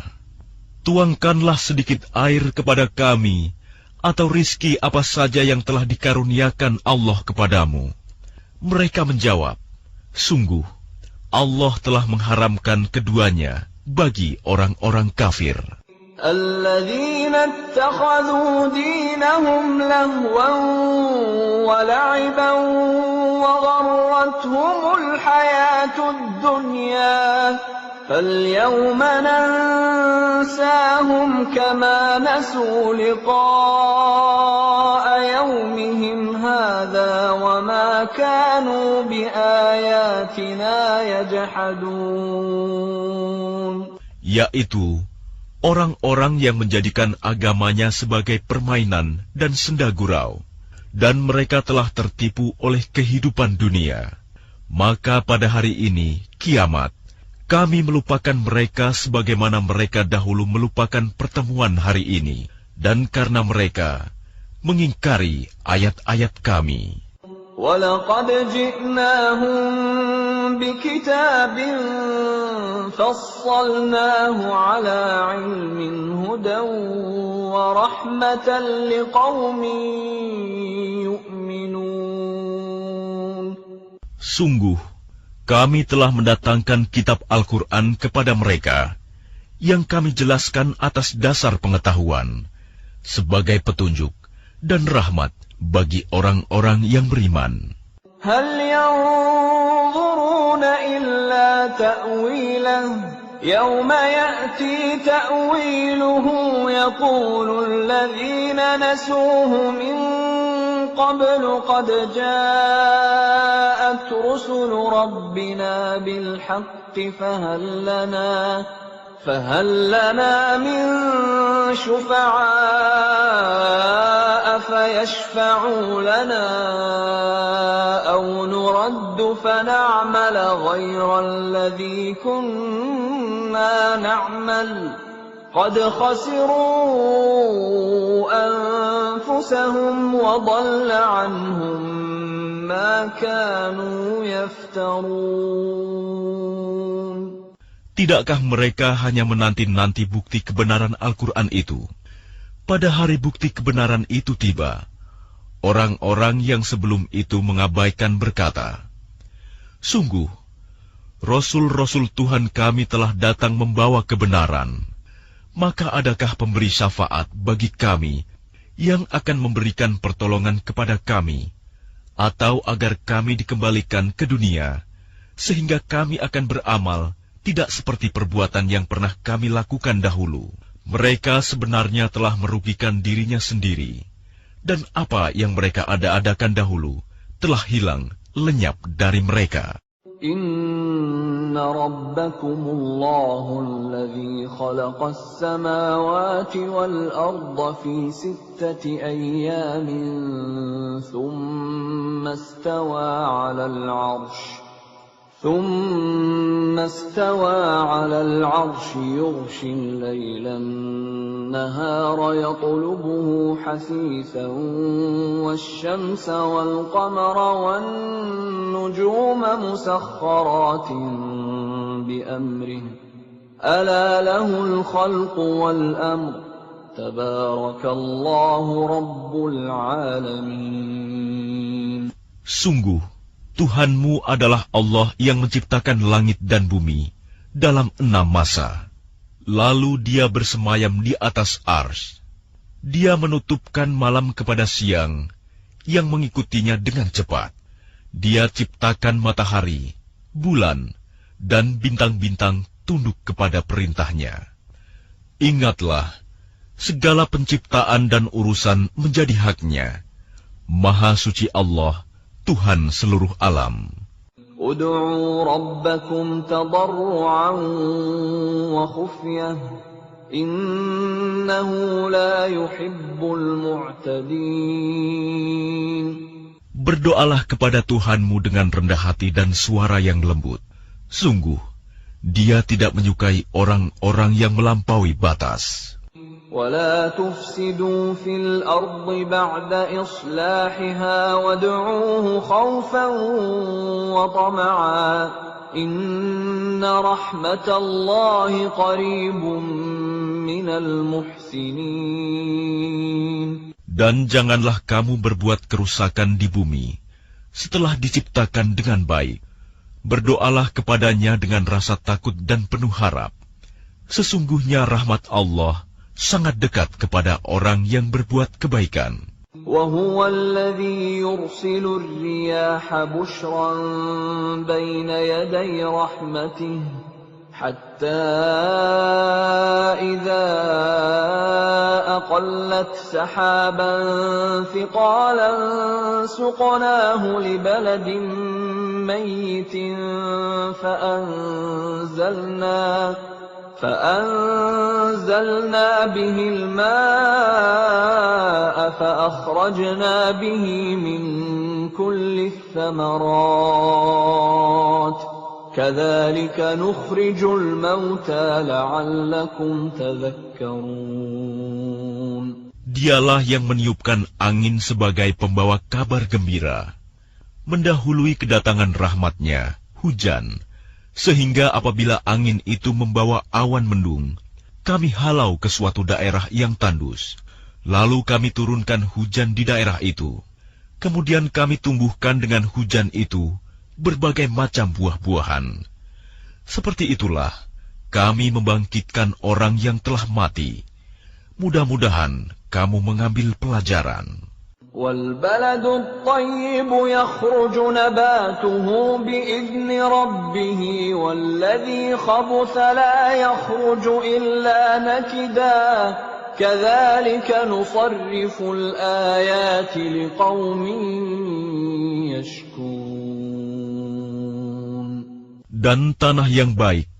"Tuangkanlah sedikit air kepada kami, atau rizki apa saja yang telah dikaruniakan Allah kepadamu." Mereka menjawab, "Sungguh, Allah telah mengharamkan keduanya bagi orang-orang kafir." الَّذِينَ اتَّخَذُوا دِينَهُمْ لَهْوًا وَلَعِبًا وَغَرَّتْهُمُ الْحَيَاةُ الدُّنْيَا فَالْيَوْمَ نَنسَاهُمْ كَمَا نَسُوا لِقَاءَ يَوْمِهِمْ هَذَا وَمَا كَانُوا بِآيَاتِنَا يَجْحَدُونَ. Yaitu orang-orang yang menjadikan agamanya sebagai permainan dan senda gurau, dan mereka telah tertipu oleh kehidupan dunia. Maka pada hari ini, kiamat, kami melupakan mereka sebagaimana mereka dahulu melupakan pertemuan hari ini, dan karena mereka mengingkari ayat-ayat kami. وَلَقَدْ جِئْنَاهُمْ بِكِتَابٍ فَصَّلْنَاهُ عَلَى عِلْمٍ هُدًى وَرَحْمَةً لِقَوْمٍ يُؤْمِنُونَ. Sungguh, kami telah mendatangkan kitab Al-Quran kepada mereka, yang kami jelaskan atas dasar pengetahuan, sebagai petunjuk dan rahmat bagi orang-orang yang beriman. هَلْ يَنظُرُونَ إِلَّا تَأْوِيلَهُ يَوْمَ يَأْتِي تَأْوِيلُهُ يَقُولُ الَّذِينَ نَسُوهُ مِن قَبْلُ قَدْ جَاءَتْ رُسُلُ رَبِّنَا بِالْحَقِّ فَهَلْ لَنَا مِن شُفَعَاءَ فَيَشْفَعُوا لَنَا أَوْ نُرَدُّ فَنَعْمَلَ غَيْرَ الَّذِي كُنَّا نَعْمَلُ قَدْ خَسِرُوا أَنفُسَهُمْ وَضَلَّ عَنْهُمْ مَا كَانُوا يَفْتَرُونَ. Tidakkah mereka hanya menanti-nanti bukti kebenaran Al-Quran itu? Pada hari bukti kebenaran itu tiba, orang-orang yang sebelum itu mengabaikan berkata, "Sungguh, Rasul-Rasul Tuhan kami telah datang membawa kebenaran. Maka adakah pemberi syafaat bagi kami yang akan memberikan pertolongan kepada kami, atau agar kami dikembalikan ke dunia, sehingga kami akan beramal tidak seperti perbuatan yang pernah kami lakukan dahulu." Mereka sebenarnya telah merugikan dirinya sendiri, dan apa yang mereka ada-adakan dahulu telah hilang lenyap dari mereka. Inna rabbakumullahu alladhi khalaqas samawati wal arda fi 6 ayyamin thumma istawa 'alal 'arsy ثم استوى على العرش يغشي الليل النهار يطلبه حثيثا والشمس والقمر والنجوم مسخرات بأمره ألا له الخلق والأمر تبارك الله رب العالمين. Sungguh, Tuhanmu adalah Allah yang menciptakan langit dan bumi dalam 6 masa. Lalu Dia bersemayam di atas Arsy. Dia menutupkan malam kepada siang, yang mengikutinya dengan cepat. Dia ciptakan matahari, bulan, dan bintang-bintang tunduk kepada perintahnya. Ingatlah, segala penciptaan dan urusan menjadi haknya. Maha suci Allah, Tuhan seluruh alam. ادعوا ربكم تضرعا وخفية إنه لا يحب المعتدين. Berdoalah kepada Tuhanmu dengan rendah hati dan suara yang lembut. Sungguh, Dia tidak menyukai orang-orang yang melampaui batas. ولا تفسدوا في الأرض بعد إصلاحها وادعوه خوفا وطمعا إن رحمة الله قريب من المحسنين. Dan janganlah kamu berbuat kerusakan di bumi setelah diciptakan dengan baik. Berdoalah kepadanya dengan rasa takut dan penuh harap. Sesungguhnya rahmat Allah sangat dekat kepada orang yang berbuat kebaikan. وَهُوَ الَّذِي يُرْسِلُ الرِّيَاحَ بُشْرًا بَيْنَ يَدَيْ رَحْمَتِهِ حَتَّى إِذَا أَقَلَّتْ سَحَابًا ثِقَالًا سُقْنَاهُ لِبَلَدٍ مَّيِّتٍ فأنزلنا به الماء فأخرجنا به من كل الثمرات كذلك نخرج الموتى لعلكم تذكرون. Dialah yang meniupkan angin sebagai pembawa kabar gembira, mendahului kedatangan rahmat-Nya, hujan, sehingga apabila angin itu membawa awan mendung, kami halau ke suatu daerah yang tandus. Lalu kami turunkan hujan di daerah itu. Kemudian kami tumbuhkan dengan hujan itu berbagai macam buah-buahan. Seperti itulah kami membangkitkan orang yang telah mati. Mudah-mudahan kamu mengambil pelajaran. وَالْبَلَدُ الطَّيِّبُ يَخْرُجُ نَبَاتُهُ بِإِذْنِ رَبِّهِ وَالَّذِي خَبُثَ لَا يَخْرُجُ إِلَّا نَكِدًا كَذَلِكَ نُصَرِّفُ الْآيَاتِ لِقَوْمٍ يَشْكُرُونَ. Dan tanah yang baik,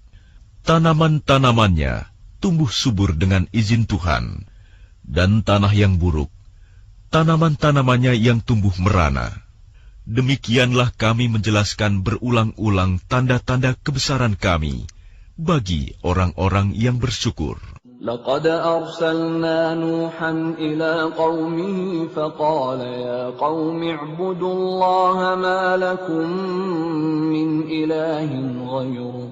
tanaman-tanamannya tumbuh subur dengan izin Tuhan, dan tanah yang buruk, tanaman-tanamannya yang tumbuh merana. Demikianlah kami menjelaskan berulang-ulang tanda-tanda kebesaran kami bagi orang-orang yang bersyukur. لقد أرسلنا نوحا إلى قومه فقال يا قوم اعبدوا الله ما لكم من إله غيره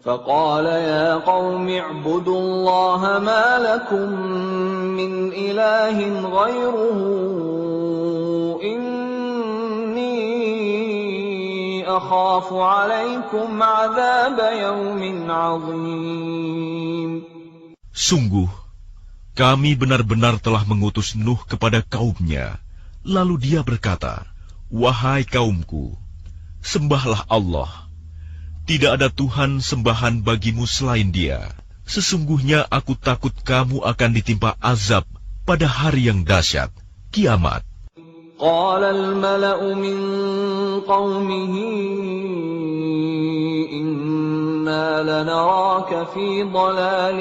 فقال يا قوم اعبدوا الله ما لكم من إله غيره إني أخاف عليكم عذاب يوم عظيم. Sungguh, kami benar-benar telah mengutus Nuh kepada kaumnya. Lalu dia berkata, "Wahai kaumku, sembahlah Allah. Tidak ada Tuhan sembahan bagimu selain Dia. Sesungguhnya aku takut kamu akan ditimpa azab pada hari yang dahsyat, kiamat." قال الملأ من قومه إنا لنراك في ضلال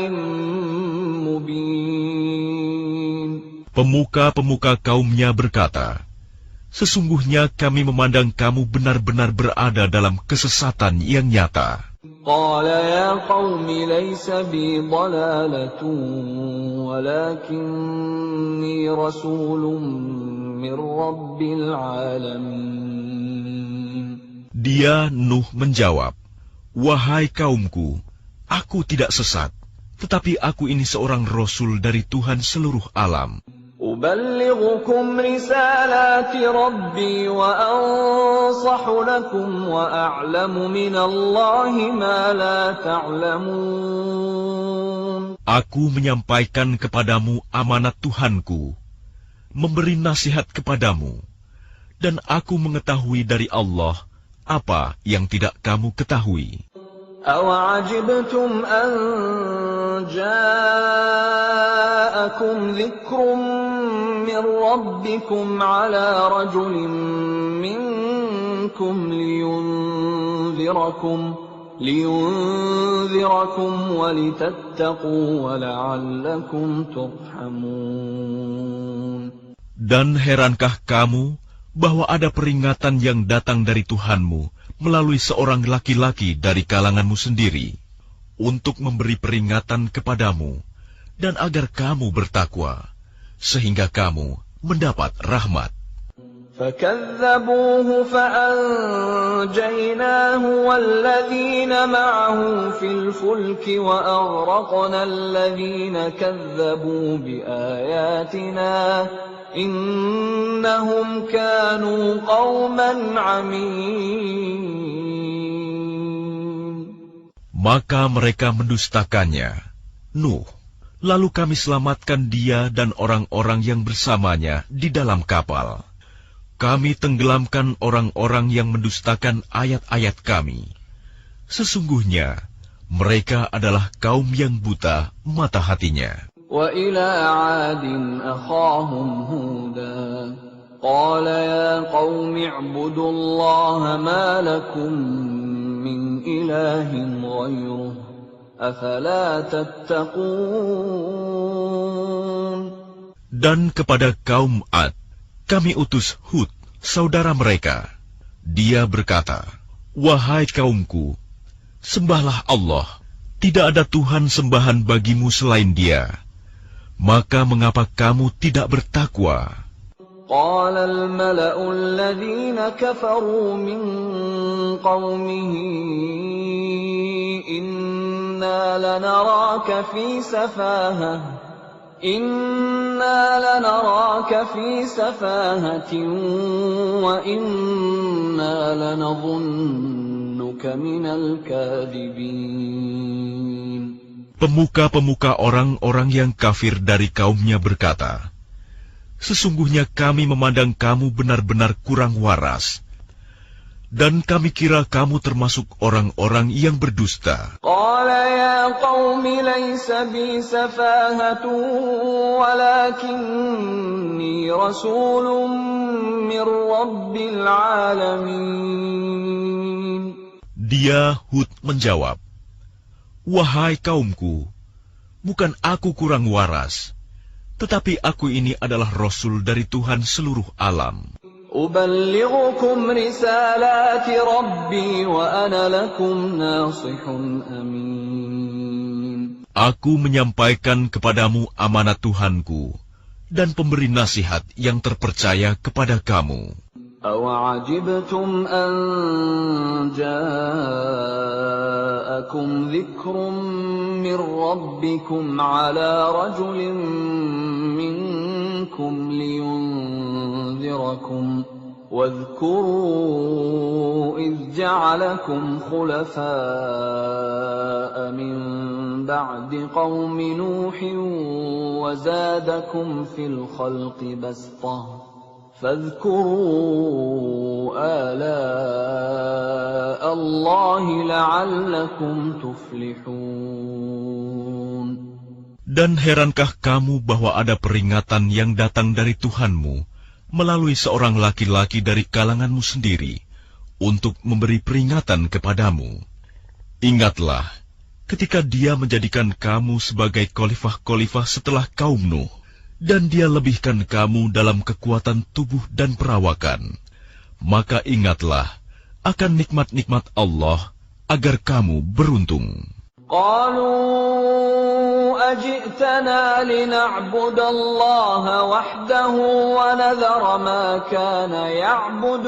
مبين. Pemuka-pemuka kaumnya berkata, "Sesungguhnya kami memandang kamu benar-benar berada dalam kesesatan yang nyata." قال يا قوم ليس بي ضلالة ولكني رسول من رب العالمين. Dia, Nuh, menjawab, "Wahai kaumku, aku tidak sesat, tetapi aku ini seorang rasul dari Tuhan seluruh alam. أبلغكم رسالات ربي وأنصح لكم وأعلم من الله ما لا تعلمون. Aku menyampaikan kepadamu amanat Tuhanku, memberi nasihat kepadamu, dan aku mengetahui dari Allah apa yang tidak kamu ketahui. أَوَعَجِبْتُمْ أَنْ جَاءَكُمْ ذِكْرٌ مِّنْ رَبِّكُمْ عَلَى رَجُلٍ ربكم لينذركم ولتتقوا ولعلكم ترحمون. Dan herankah kamu bahwa ada peringatan yang datang dari Tuhanmu melalui seorang laki-laki dari kalanganmu sendiri, untuk memberi peringatan kepadamu, dan agar kamu bertakwa, sehingga kamu mendapat rahmat. فَكَذَّبُوهُ فَأَنْجَيْنَاهُ وَالَّذِينَ مَعَهُ فِي الْفُلْكِ وَأَغْرَقْنَا الَّذِينَ كَذَّبُوا بِآيَاتِنَا إِنَّهُمْ كَانُوا قَوْمًا عَمِينَ. Maka mereka mendustakannya, Nuh. Lalu kami selamatkan dia dan orang-orang yang bersamanya di dalam kapal. Kami tenggelamkan orang-orang yang mendustakan ayat-ayat kami. Sesungguhnya, mereka adalah kaum yang buta mata hatinya. وَإِلَى عَادٍ أَخَاهُمْ هُودًا قَالَ يَا قَوْمِ اعْبُدُوا اللَّهَ مَا لَكُمْ مِنْ إِلَٰهٍ غَيْرُهُ أَفَلَا تَتَّقُونَ. Dan kepada kaum Ad, kami utus Hud, saudara mereka. Dia berkata, "Wahai kaumku, sembahlah Allah. Tidak ada Tuhan sembahan bagimu selain Dia. Maka mengapa kamu tidak bertakwa?" قال الملأ الذين كفروا من قومه إنا لنراك في سفاهة وإنا لنظنك من الكاذبين. Pemuka-pemuka orang-orang yang kafir dari kaumnya berkata, "Sesungguhnya kami memandang kamu benar-benar kurang waras, dan kami kira kamu termasuk orang-orang yang berdusta." قال يا قوم ليس بي سفاهة ولكني رسول من رب العالمين. Dia Hud menjawab, "Wahai kaumku, bukan aku kurang waras, tetapi aku ini adalah Rasul dari Tuhan seluruh alam. أُبَلِّغُكُمْ رِسَالَاتِ رَبِّي وَأَنَا لَكُمْ نَاصِحٌ أَمِينٌ. Aku menyampaikan kepadamu amanat Tuhanku dan pemberi nasihat yang terpercaya kepada kamu. أَوَعَجِبْتُمْ أَنْ جَاءَكُمْ ذِكْرٌ مِّنْ رَبِّكُمْ عَلَى رَجُلٍ مِّنْكُمْ لِيُنْذِرَكُمْ وَاذْكُرُوا إِذْ جَعَلَكُمْ خُلَفَاءَ مِنْ بَعْدِ قَوْمِ نُوحٍ وَزَادَكُمْ فِي الْخَلْقِ بَسْطَةً فاذكروا آلاء الله لعلكم تفلحون. Dan herankah kamu bahwa ada peringatan yang datang dari Tuhanmu melalui seorang laki-laki dari kalanganmu sendiri untuk memberi peringatan kepadamu? Ingatlah ketika dia menjadikan kamu sebagai khalifah-khalifah setelah kaum Nuh, dan dia lebihkan kamu dalam kekuatan tubuh dan perawakan. Maka ingatlah akan nikmat-nikmat Allah agar kamu beruntung. قالوا أجئتنا لنعبد الله وحده ونذر ما كان يعبد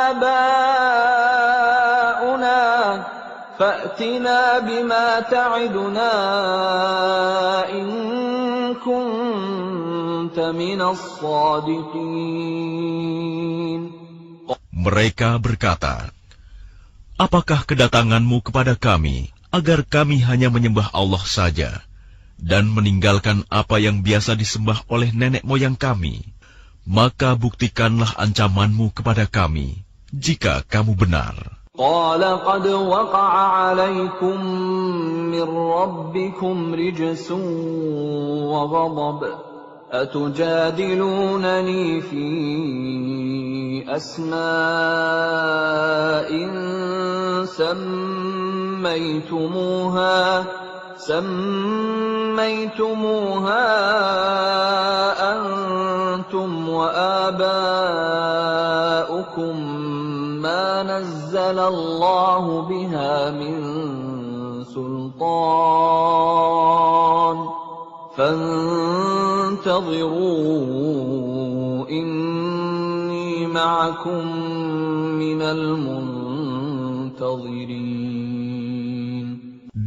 آباؤنا فأتنا بما تعدنا إن كنت من الصادقين. Mereka berkata, "Apakah kedatanganmu kepada kami agar kami hanya menyembah Allah saja dan meninggalkan apa yang biasa disembah oleh nenek moyang kami? Maka buktikanlah ancamanmu kepada kami jika kamu benar." قال قد وقع عليكم من ربكم رجس وغضب أتجادلونني في أسماء سميتموها أنتم وآباؤكم ما نزل الله بها من سلطان فانتظروا إني معكم من المنتظرين.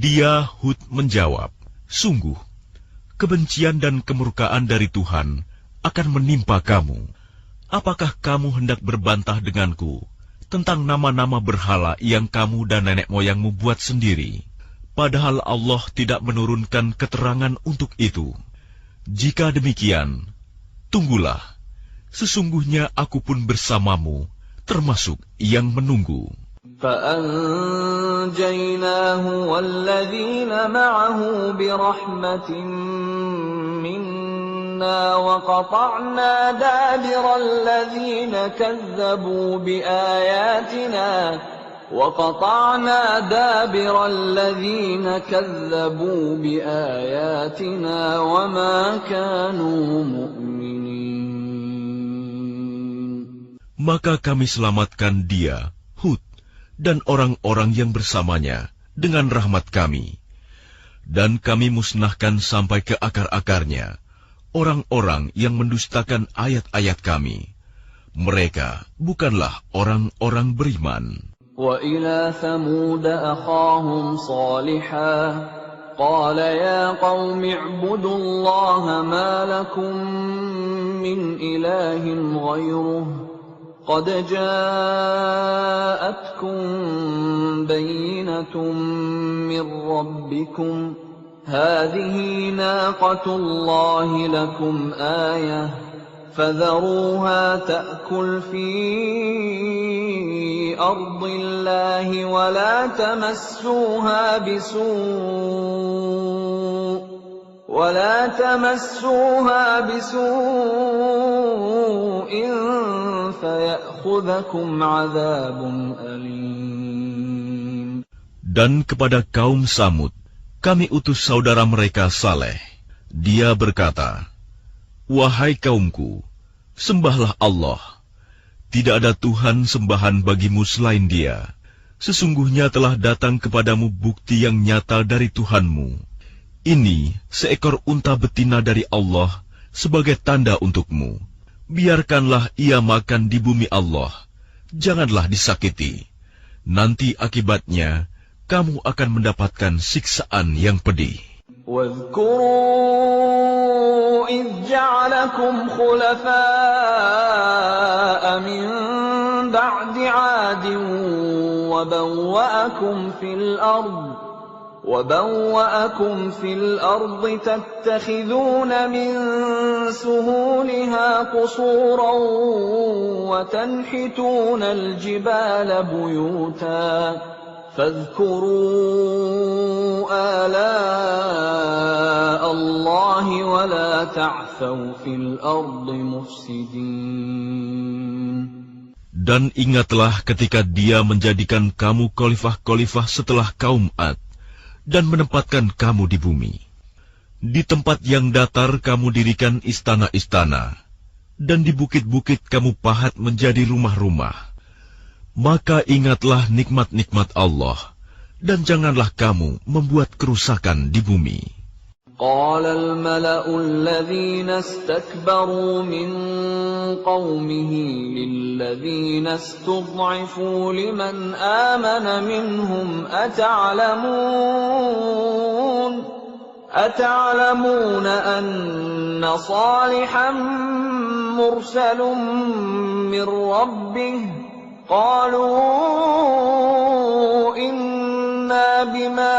Dia Hud menjawab, sungguh, kebencian dan kemurkaan dari Tuhan akan menimpa kamu. Apakah kamu hendak berbantah denganku tentang nama-nama berhala yang kamu dan nenek moyangmu buat sendiri, padahal Allah tidak menurunkan keterangan untuk itu? Jika demikian, tunggulah, sesungguhnya aku pun bersamamu, termasuk yang menunggu. فأنجيناه والذين معه برحمة منا وقطعنا دابر الذين كذبوا بآياتنا وما كانوا مؤمنين. Maka kami selamatkan dia, Hud, dan orang-orang yang bersamanya dengan rahmat kami. Dan kami musnahkan sampai ke akar-akarnya orang-orang yang mendustakan ayat-ayat kami. Mereka bukanlah orang-orang beriman. وَإِلَى ثَمُودَ أَخَاهُمْ صَالِحًا قَالَ يَا قَوْمِ اعْبُدُوا اللَّهَ مَا لَكُمْ مِنْ إِلَٰهٍ غَيْرُهُ قَدْ جَاءَتْكُمْ بَيِّنَةٌ مِّن رَّبِّكُمْ هَٰذِهِ نَاقَةُ اللَّهِ لَكُمْ آيَةً فَذَرُوهَا تَأْكُلْ فِي أَرْضِ اللَّهِ وَلَا تَمَسُّوهَا بِسُوءٍ فَيَأْخُذَكُمْ عَذَابٌ أَلِيمٌ. Dan kepada kaum Samud, kami utus saudara mereka Saleh. Dia berkata, wahai kaumku, sembahlah Allah. Tidak ada Tuhan sembahan bagimu selain Dia. Sesungguhnya telah datang kepadamu bukti yang nyata dari Tuhanmu. Ini seekor unta betina dari Allah sebagai tanda untukmu. Biarkanlah ia makan di bumi Allah. Janganlah disakiti. Nanti akibatnya kamu akan mendapatkan siksaan yang pedih. واذكروا إذ جعلكم خلفاء من بعد عاد وبوأكم في الأرض تتخذون من سهولها قصورا وتنحتون الجبال بيوتا فاذكروا آلاء الله ولا تعثوا في الأرض مفسدين. Dan ingatlah ketika Dia menjadikan kamu khalifah-khalifah setelah kaum Ad dan menempatkan kamu di bumi. Di tempat yang datar kamu dirikan istana-istana, dan di bukit-bukit kamu pahat menjadi rumah-rumah. Maka ingatlah nikmat-nikmat Allah, dan janganlah kamu membuat kerusakan di bumi. قال الملأ الذين استكبروا من قومه للذين استضعفوا لمن آمن منهم أتعلمون أن صالحا مرسل من ربه قالوا إنا بما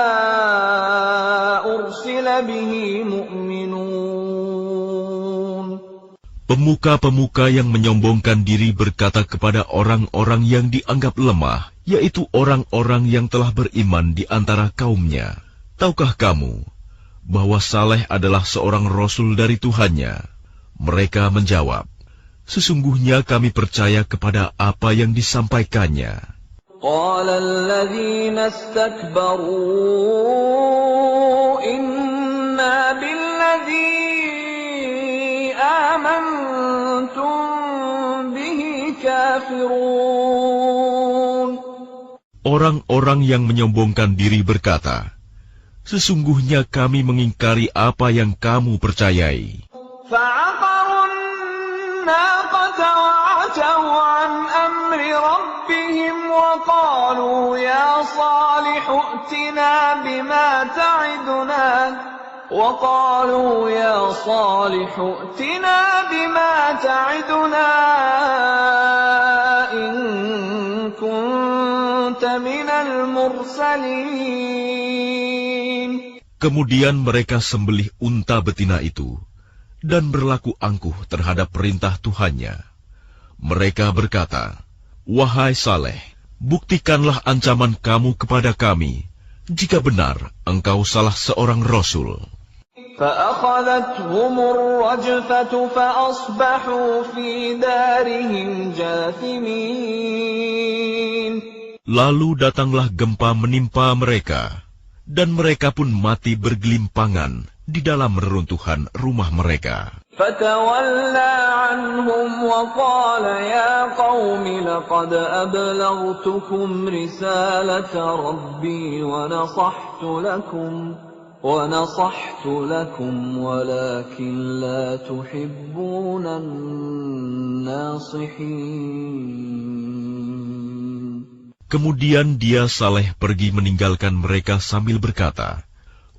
أرسل به مؤمنون. Pemuka-pemuka yang menyombongkan diri berkata kepada orang-orang yang dianggap lemah, yaitu orang-orang yang telah beriman di antara kaumnya, tahukah kamu bahwa Saleh adalah seorang Rasul dari Tuhannya? Mereka menjawab, Sesungguhnya kami percaya kepada apa yang disampaikannya. قال الذين استكبروا إنا بالذي آمنتم به كافرون. Orang-orang yang menyombongkan diri berkata, sesungguhnya kami mengingkari apa yang kamu percayai. فعقروا الناقة وعتوا عن أمر ربهم وقالوا يا صالح ائتنا بما تعدنا إن كنت من المرسلين. Kemudian mereka sembelih unta betina itu dan berlaku angkuh terhadap perintah Tuhannya. Mereka berkata, wahai Saleh, buktikanlah ancaman kamu kepada kami, jika benar engkau salah seorang Rasul. فأخذتهم الرجفة فأصبحوا في دارهم جاثمين. Lalu datanglah gempa menimpa mereka, dan mereka pun mati bergelimpangan di dalam reruntuhan rumah mereka. فتولى عنهم وقال يا قوم لقد أبلغتكم رسالة ربي ونصحت لكم ولكن لا تحبون الناصحين. Kemudian dia Saleh pergi meninggalkan mereka sambil berkata,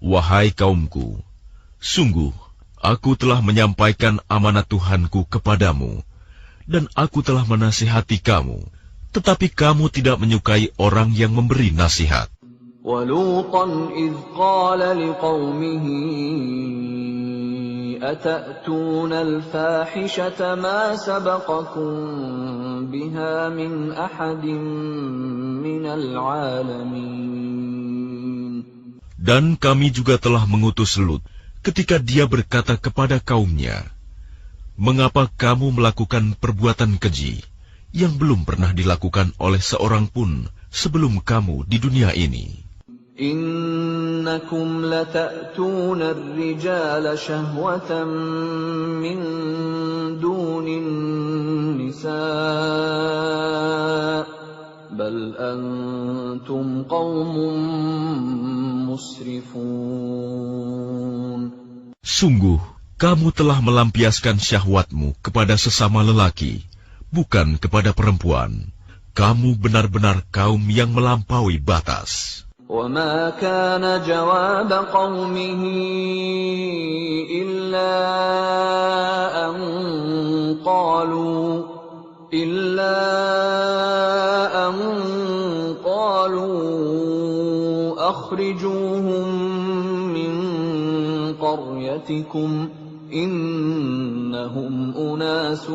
wahai kaumku, sungguh aku telah menyampaikan amanat Tuhanku kepadamu, dan aku telah menasihati kamu, tetapi kamu tidak menyukai orang yang memberi nasihat. وَلُوطًا إِذْ قَالَ لِقَوْمِهِ أَتَأْتُونَ الْفَاحِشَةَ مَا سَبَقَكُم بِهَا مِنْ أَحَدٍ مِنَ الْعَالَمِينَ. Dan kami juga telah mengutus Lut ketika dia berkata kepada kaumnya, mengapa kamu melakukan perbuatan keji yang belum pernah dilakukan oleh seorang pun sebelum kamu di dunia ini? إنكم لتأتون الرجال شهوة من دون النساء بل أنتم قوم مسرفون. Sungguh, kamu telah melampiaskan syahwatmu kepada sesama lelaki, bukan kepada perempuan. Kamu benar-benar kaum yang melampaui batas. وما كان جواب قومه إلا أن قالوا أخرجوهم من قريتكم إنهم أناس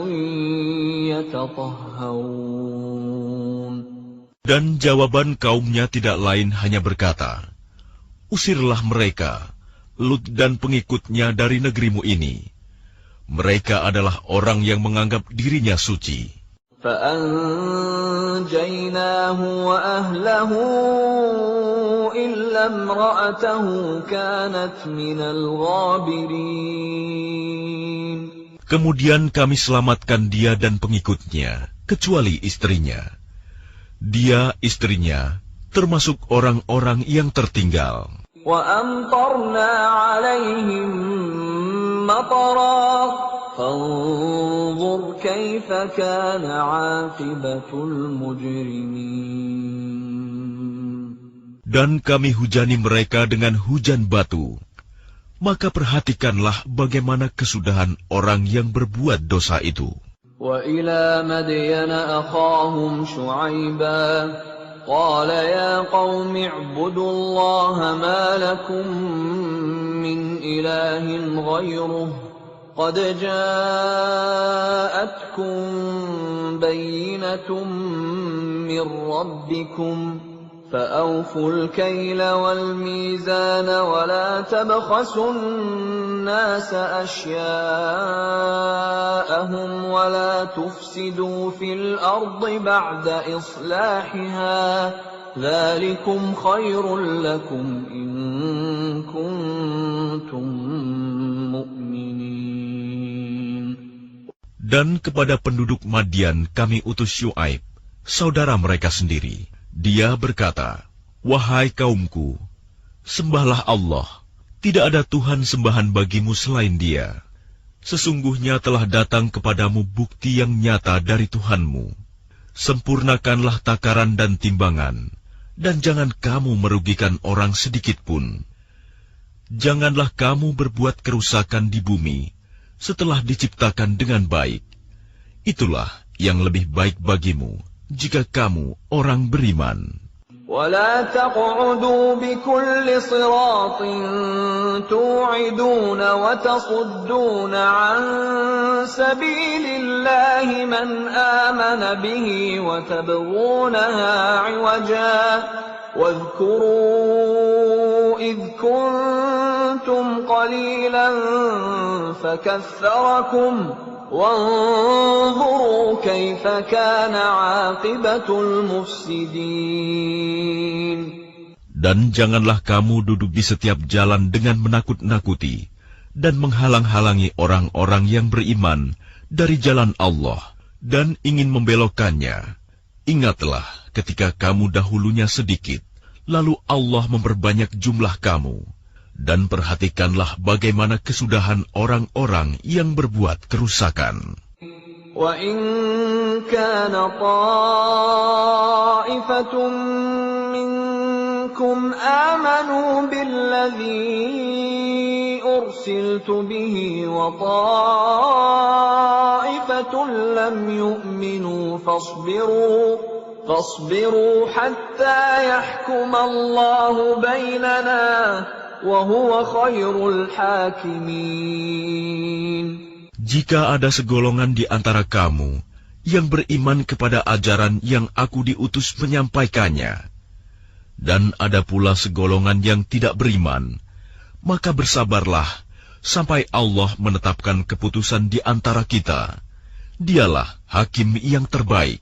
يتطهرون. Dan jawaban kaumnya tidak lain hanya berkata, usirlah mereka, Lut dan pengikutnya dari negerimu ini. Mereka adalah orang yang menganggap dirinya suci. فَأَنْجَيْنَاهُ وَأَهْلَهُ إِلَّا امْرَأَتَهُ كَانَتْ مِنَ الْغَابِرِينَ. Kemudian kami selamatkan dia dan pengikutnya, kecuali istrinya. Dia, istrinya, termasuk orang-orang yang tertinggal. وَأَمْطَرْنَا عَلَيْهِمْ مَطَرًا فَانظُرْ كَيْفَ كَانَ عَاقِبَةُ الْمُجْرِمِينَ. Dan kami hujani mereka dengan hujan batu. Maka perhatikanlah bagaimana kesudahan orang yang berbuat dosa itu. وَإِلَى مَدْيَنَ أَخَاهُمْ شُعَيْبًا قَالَ يَا قَوْمِ اعْبُدُوا اللَّهَ مَا لَكُمْ مِنْ إِلَٰهٍ غَيْرُهُ قَدْ جَاءَتْكُمْ بَيِّنَةٌ مِّن رَّبِّكُمْ فأوفوا الكيل والميزان ولا تبخسوا الناس أشياءهم ولا تفسدوا في الأرض بعد إصلاحها ذلكم خير لكم إن كنتم مؤمنين. Dan kepada penduduk Madian kami utus Syuaib, saudara mereka sendiri. Dia berkata, "Wahai kaumku, sembahlah Allah. Tidak ada Tuhan sembahan bagimu selain Dia. Sesungguhnya telah datang kepadamu bukti yang nyata dari Tuhanmu. Sempurnakanlah takaran dan timbangan, dan jangan kamu merugikan orang sedikit pun. Janganlah kamu berbuat kerusakan di bumi setelah diciptakan dengan baik. Itulah yang lebih baik bagimu jika kamu orang beriman." ولا تقعدوا بكل صراط توعدون وتصدون عن سبيل الله من آمن به وتبغونها عوجا واذكروا إذ كنتم قليلا فكثركم وانظروا كيف كان عاقبة المفسدين. Dan janganlah kamu duduk di setiap jalan dengan menakut-nakuti dan menghalang-halangi orang-orang yang beriman dari jalan Allah dan ingin membelokkannya. Ingatlah ketika kamu dahulunya sedikit, lalu Allah memperbanyak jumlah kamu. Dan perhatikanlah bagaimana kesudahan orang-orang yang berbuat kerusakan. وَإِنْ كَانَ طَائِفَةٌ مِّنكُمْ آمَنُوا بِالَّذِي أُرْسِلْتُ بِهِ وَطَائِفَةٌ لَّمْ يُؤْمِنُوا فاصبروا حَتَّى يَحْكُمَ اللَّهُ بَيْنَنَا وَهُوَ خَيْرُ الْحَاكِمِينَ. Jika ada segolongan di antara kamu yang beriman kepada ajaran yang aku diutus menyampaikannya, dan ada pula segolongan yang tidak beriman, maka bersabarlah sampai Allah menetapkan keputusan di antara kita. Dialah hakim yang terbaik.